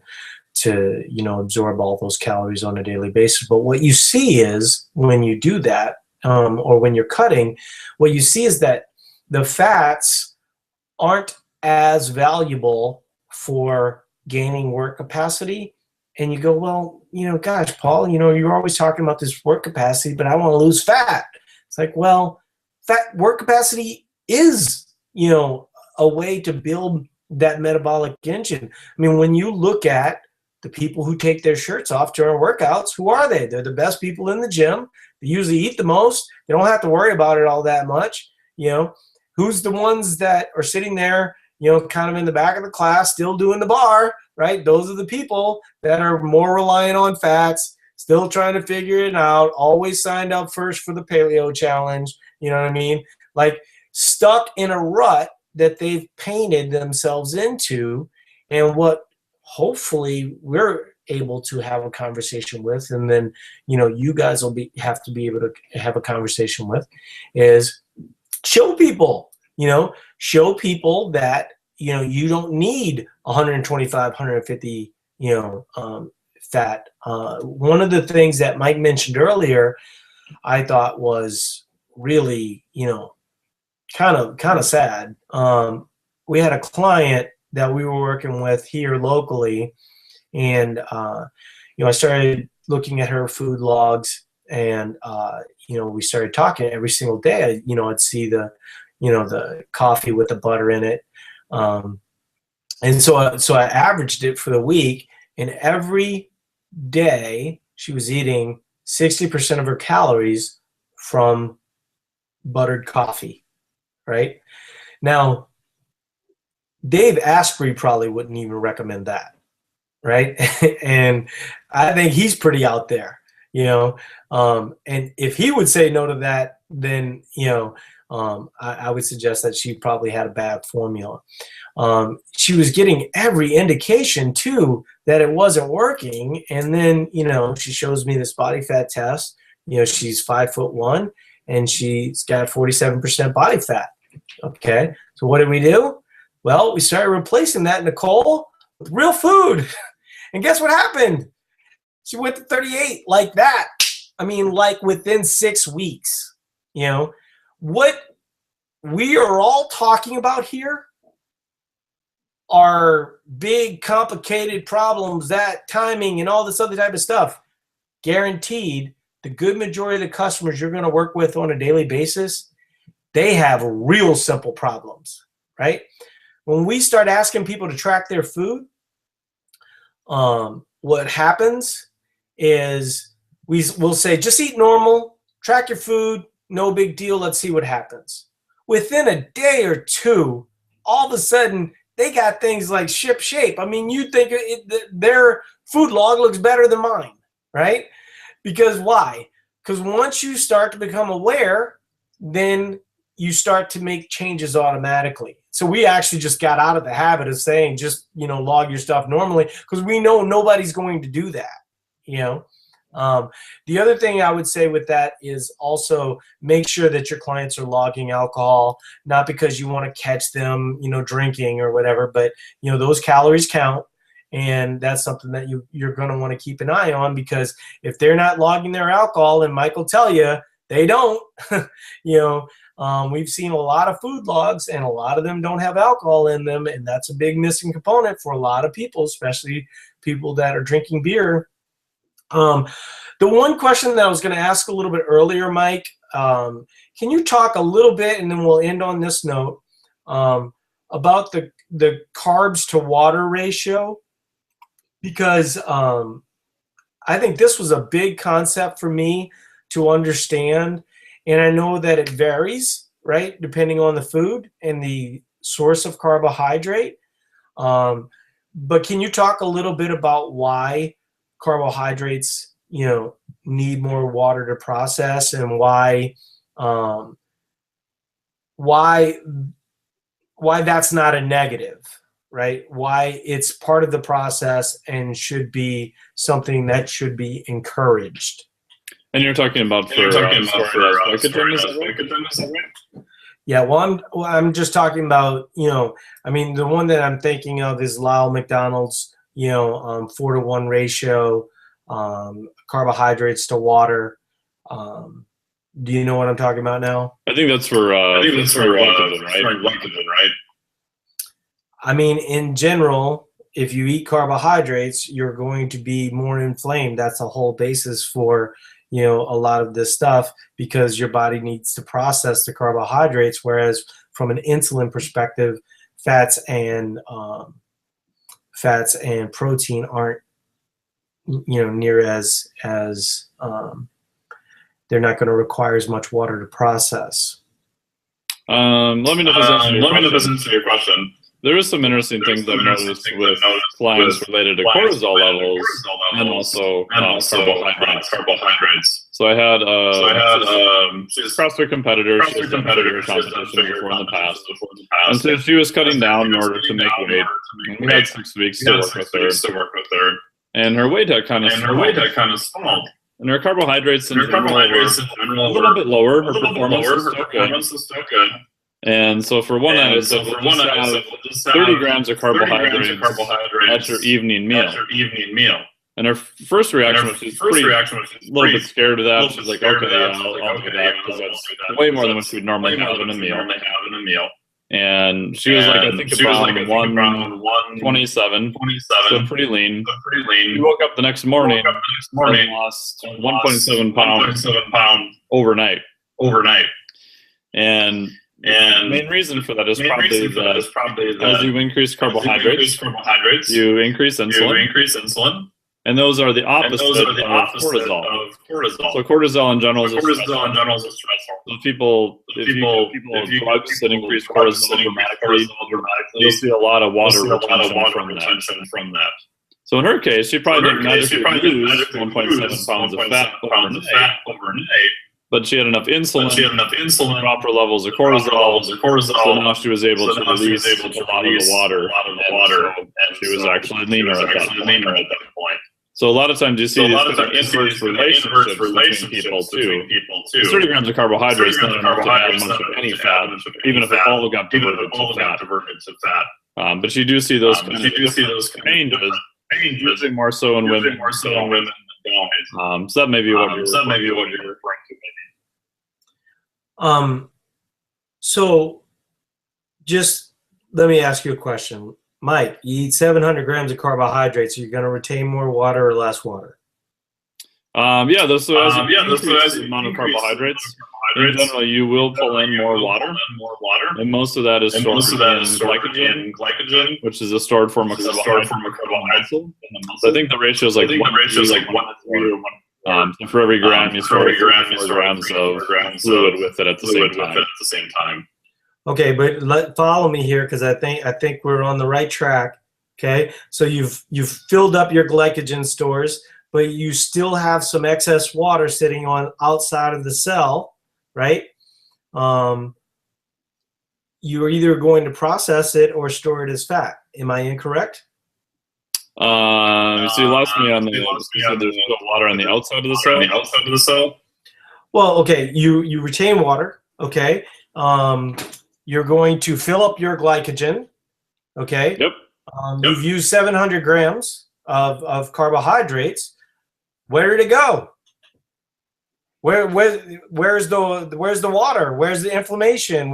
absorb all those calories on a daily basis. But what you see is when you do that, or when you're cutting, what you see is that the fats aren't as valuable for gaining work capacity. And you go, well, gosh, Paul, you're always talking about this work capacity, but I want to lose fat. It's like, well, fat work capacity is, a way to build that metabolic engine. I mean, when you look at the people who take their shirts off during workouts, who are they? They're the best people in the gym. They usually eat the most. They don't have to worry about it all that much. Who's the ones that are sitting there, kind of in the back of the class, still doing the bar, right? Those are the people that are more reliant on fats, still trying to figure it out, always signed up first for the paleo challenge. You know what I mean? Like stuck in a rut that they've painted themselves into, and what hopefully we're able to have a conversation with, and then you guys will have to be able to have a conversation with, is show people that you don't need 125, 150 fat. One of the things that Mike mentioned earlier, I thought was really kind of sad. We had a client that we were working with here locally, and I started looking at her food logs, and we started talking every single day. I'd see the coffee with the butter in it, and so I averaged it for the week, and every day she was eating 60% of her calories from buttered coffee. Right now, Dave Asprey probably wouldn't even recommend that, right? And I think he's pretty out there, and if he would say no to that, then I would suggest that she probably had a bad formula. She was getting every indication too that it wasn't working, and then she shows me this body fat test. She's 5'1", and she's got 47% body fat. Okay, so what did we do? Well, we started replacing that, Nicole, with real food. And guess what happened? She went to 38 like that. I mean, like within 6 weeks. What we are all talking about here are big, complicated problems, that timing and all this other type of stuff. Guaranteed, the good majority of the customers you're going to work with on a daily basis, they have real simple problems, right? When we start asking people to track their food, what happens is we'll say, just eat normal, track your food, no big deal, let's see what happens. Within a day or two, all of a sudden, they got things like ship shape. I mean, you think their food log looks better than mine, right? Because why? Because once you start to become aware, then you start to make changes automatically. So we actually just got out of the habit of saying just, log your stuff normally, because we know nobody's going to do that, The other thing I would say with that is also make sure that your clients are logging alcohol, not because you want to catch them, drinking or whatever, but those calories count. And that's something that you're going to want to keep an eye on, because if they're not logging their alcohol, and Mike will tell you they don't, we've seen a lot of food logs and a lot of them don't have alcohol in them. And that's a big missing component for a lot of people, especially people that are drinking beer. The one question that I was going to ask a little bit earlier, Mike, can you talk a little bit, and then we'll end on this note, about the carbs to water ratio? Because I think this was a big concept for me to understand, and I know that it varies, right, depending on the food and the source of carbohydrate. But can you talk a little bit about why carbohydrates, need more water to process, and why that's not a negative, right? Why it's part of the process and should be something that should be encouraged. And you're talking about for glycogen, is that right? Yeah, well, I'm just talking about, the one that I'm thinking of is Lyle McDonald's, 4-to-1 ratio, carbohydrates to water. Do you know what I'm talking about now? I think that's for glycogen, right? I mean, in general, if you eat carbohydrates, you're going to be more inflamed. That's the whole basis for, a lot of this stuff, because your body needs to process the carbohydrates. Whereas from an insulin perspective, fats and protein aren't, near as they're not going to require as much water to process. Let me know if this answers your question. There is some interesting things I've noticed with clients related to cortisol levels and also carbohydrates. So I had she's a CrossFit competitor. She has competitor competition before in the past. And so she was cutting down in order to make weight. We had 6 weeks to work with her. And her weight had kind of smalled. And her carbohydrates in general were a little bit lower. Her performance was still good. And so for one night, I said, just 30 grams of carbohydrates at your evening meal. And her first reaction was she's a little bit scared of that. She's like, okay, yeah, I'll do that, because that's way more than what she would normally have in a meal. And she was like, I think about 127, so pretty lean. She woke up the next morning and lost 1.7 pounds overnight. And the main reason for that is probably that as you increase carbohydrates, you increase insulin. And those are the opposite of cortisol. So cortisol in general is stressful. So people, if you drugs that increase cortisol dramatically, you'll see a lot of water retention from that. So in her case, she probably didn't magically lose 1.7 pounds of fat overnight. But she had enough insulin, proper levels of cortisol, so now she was able to release a lot of the water, and she was actually leaner at that point. So a lot of times you see these inverse relationships between people too. 30 grams of carbohydrates not enough to add much of any fat, even if it all got diverted to fat. But you do see those changes, usually more so in women. So that may be what you're referring to. So just let me ask you a question. Mike, you eat 700 grams of carbohydrates. Are you going to retain more water or less water? As the amount of carbohydrates, in general, you will pull in more water, and most of that is stored in glycogen, which is a stored form of carbohydrate. So I think the ratio is like 1 to 3. So for every gram, you store 4 grams of fluid with it at the same time. Okay, but follow me here, because I think we're on the right track. Okay, so you've filled up your glycogen stores, but you still have some excess water sitting on outside of the cell, right? You are either going to process it or store it as fat. Am I incorrect? So you lost me on the. You said there's no water on the outside of the cell. outside of the cell. Well, okay, you retain water. Okay, you're going to fill up your glycogen. Okay. Yep. You've used 700 grams of carbohydrates. Where did it go? Where's the water? Where's the inflammation?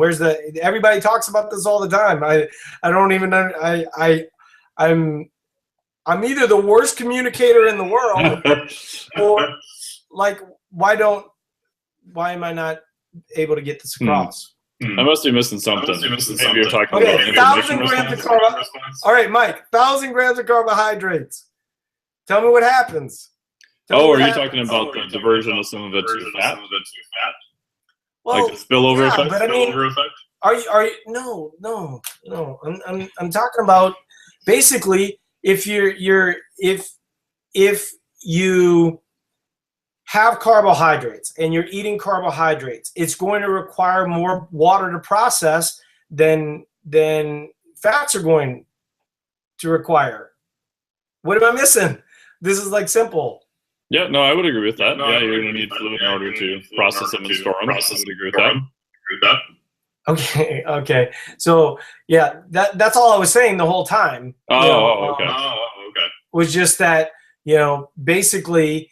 Everybody talks about this all the time. I don't even know. I'm either the worst communicator in the world or like why am I not able to get this across? I must be missing something. Maybe you're talking about 1,000 grams of carbohydrates. All right, Mike, 1,000 grams of carbohydrates. Tell me what happens. Are you talking about the diversion of some of it to fat? Well, like the spillover effect? But I mean, are you? No. I'm talking about basically if you have carbohydrates and you're eating carbohydrates, it's going to require more water to process than fats are going to require. What am I missing? This is like simple. Yeah, no, I would agree with that. Yeah, you're going to need fluid in order to process them and store them. I would agree with that. Okay. So yeah, that's all I was saying the whole time. Okay. Was just that, basically,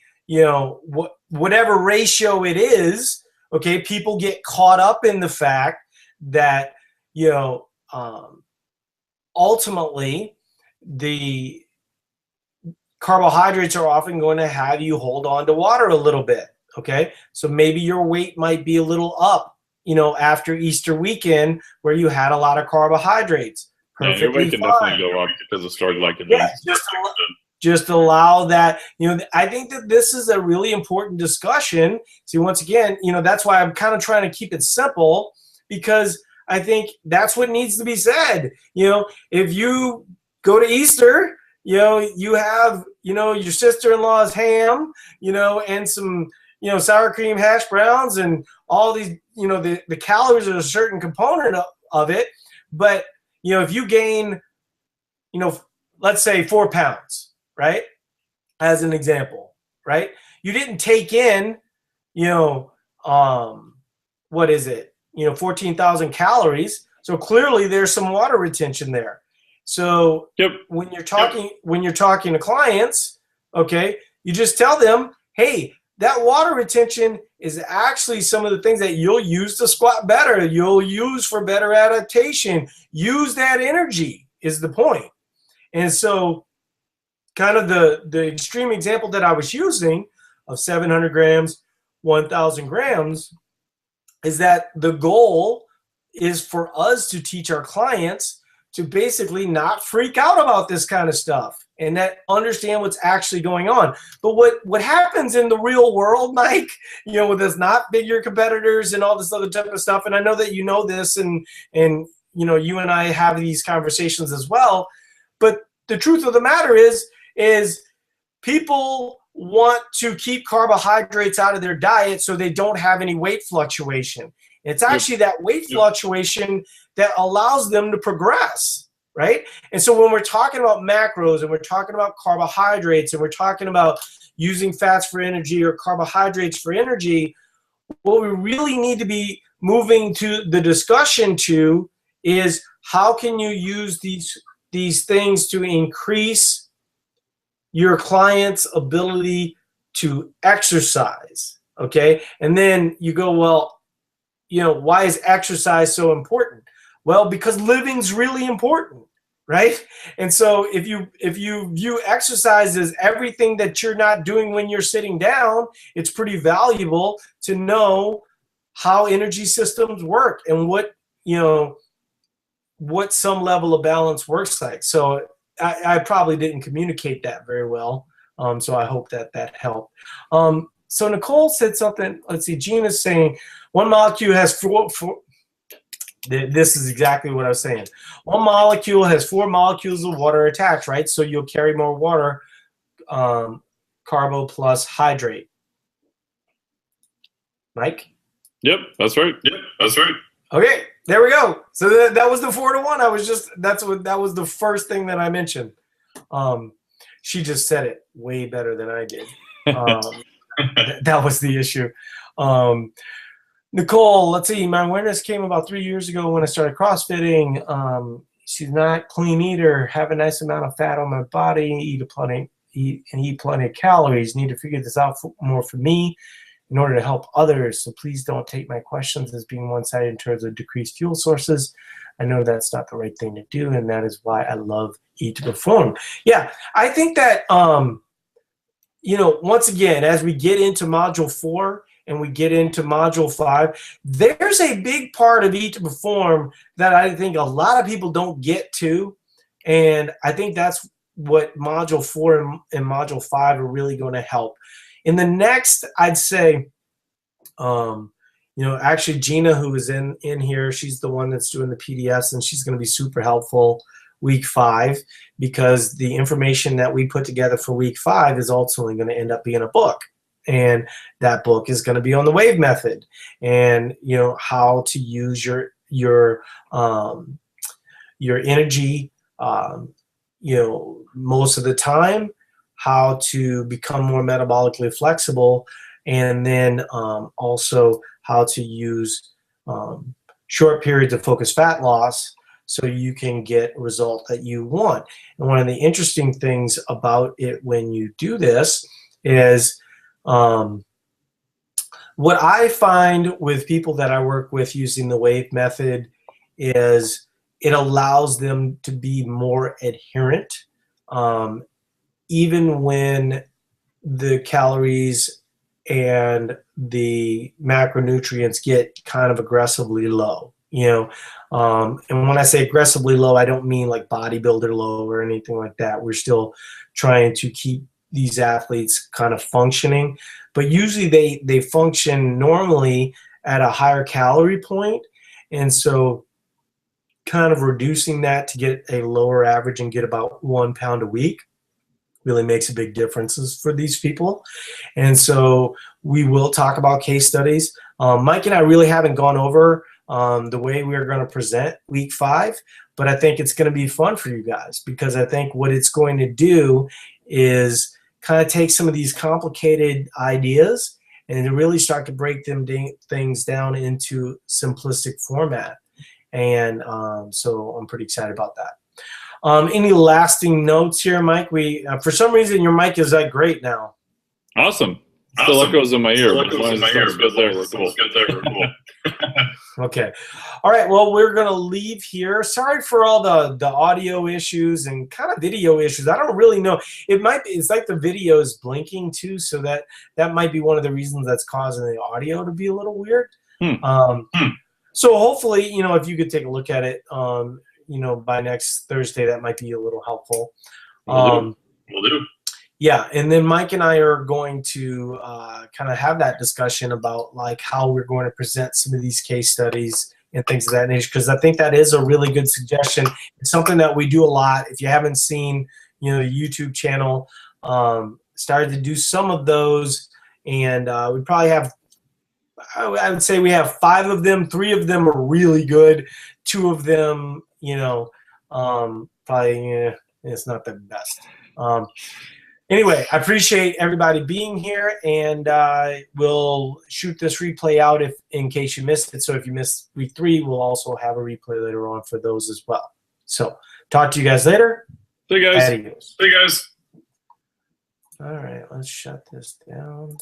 whatever ratio it is, okay, people get caught up in the fact that, ultimately the carbohydrates are often going to have you hold on to water a little bit, okay? So maybe your weight might be a little up, after Easter weekend where you had a lot of carbohydrates. Perfectly your weight can definitely go up because of stored glycogen. Yeah, just allow that. I think that this is a really important discussion. See, once again, that's why I'm kind of trying to keep it simple, because I think that's what needs to be said. If you go to Easter, you have, your sister-in-law's ham, and some, sour cream hash browns and all these, the calories are a certain component of it. But, if you gain, let's say 4 pounds, right? As an example, right? You didn't take in, what is it? 14,000 calories. So clearly there's some water retention there. So when you're talking to clients, okay, you just tell them, hey, that water retention is actually some of the things that you'll use to squat better. You'll use for better adaptation. Use that energy is the point. And so kind of the extreme example that I was using of 700 grams, 1,000 grams, is that the goal is for us to teach our clients to basically not freak out about this kind of stuff and that understand what's actually going on. But what happens in the real world, Mike, with us not bigger competitors and all this other type of stuff, and I know that you know this, and you and I have these conversations as well, but the truth of the matter is people want to keep carbohydrates out of their diet so they don't have any weight fluctuation. It's actually that weight fluctuation that allows them to progress, right? And so when we're talking about macros and we're talking about carbohydrates and we're talking about using fats for energy or carbohydrates for energy, what we really need to be moving to the discussion to is how can you use these things to increase your client's ability to exercise, okay? And then you go, well, why is exercise so important? Well, because living's really important, right? And so if you view exercise as everything that you're not doing when you're sitting down, it's pretty valuable to know how energy systems work and what some level of balance works like. So I probably didn't communicate that very well. So I hope that helped. So Nicole said something. Let's see. Gene is saying one molecule has four. This is exactly what I was saying. One molecule has 4 molecules of water attached, right? So you'll carry more water, carbo plus hydrate. Mike? Yep, that's right. Okay, there we go. So that was the 4-to-1. That was the first thing that I mentioned. She just said it way better than I did. That was the issue. Nicole, let's see. My awareness came about 3 years ago when I started CrossFitting. She's not a clean eater, have a nice amount of fat on my body, eat plenty of calories. Need to figure this out more for me in order to help others. So please don't take my questions as being one-sided in terms of decreased fuel sources. I know that's not the right thing to do, and that is why I love Eat to Perform. Yeah, I think that, once again, as we get into Module 4 and we get into Module 5, there's a big part of Eat to Perform that I think a lot of people don't get to, and I think that's what Module 4 and Module 5 are really going to help. In the next, I'd say, actually Gina, who is in here, she's the one that's doing the PDFs, and she's going to be super helpful week 5, because the information that we put together for week 5 is ultimately going to end up being a book. And that book is going to be on the wave method, and how to use your energy, most of the time, how to become more metabolically flexible, and then also how to use short periods of focused fat loss so you can get a result that you want. And one of the interesting things about it when you do this is what I find with people that I work with using the wave method is it allows them to be more adherent, even when the calories and the macronutrients get kind of aggressively low, and when I say aggressively low, I don't mean like bodybuilder low or anything like that. We're still trying to keep these athletes kind of functioning, but usually they function normally at a higher calorie point, and so kind of reducing that to get a lower average and get about 1 pound a week really makes a big difference for these people. And so we will talk about case studies. Mike and I really haven't gone over the way we're going to present week 5, but I think it's going to be fun for you guys, because I think what it's going to do is kind of take some of these complicated ideas and really start to break things down into simplistic format. And so I'm pretty excited about that. Any lasting notes here, Mike? For some reason, your mic is like great now. Awesome. Still echoes in my ear, but as long as it sounds good there, we're cool. Okay. All right. Well, we're going to leave here. Sorry for all the audio issues and kind of video issues. I don't really know. It's like the video is blinking too, so that might be one of the reasons that's causing the audio to be a little weird. So hopefully, if you could take a look at it, by next Thursday, that might be a little helpful. Will do. Yeah, and then Mike and I are going to kind of have that discussion about like how we're going to present some of these case studies and things of that nature, because I think that is a really good suggestion. It's something that we do a lot. If you haven't seen, the YouTube channel, started to do some of those, and we probably have, I would say we have 5 of them. 3 of them are really good. 2 of them, probably it's not the best. Anyway, I appreciate everybody being here, and we'll shoot this replay out in case you missed it. So if you missed week 3, we'll also have a replay later on for those as well. So talk to you guys later. See you guys. Adios. Hey guys. All right, let's shut this down.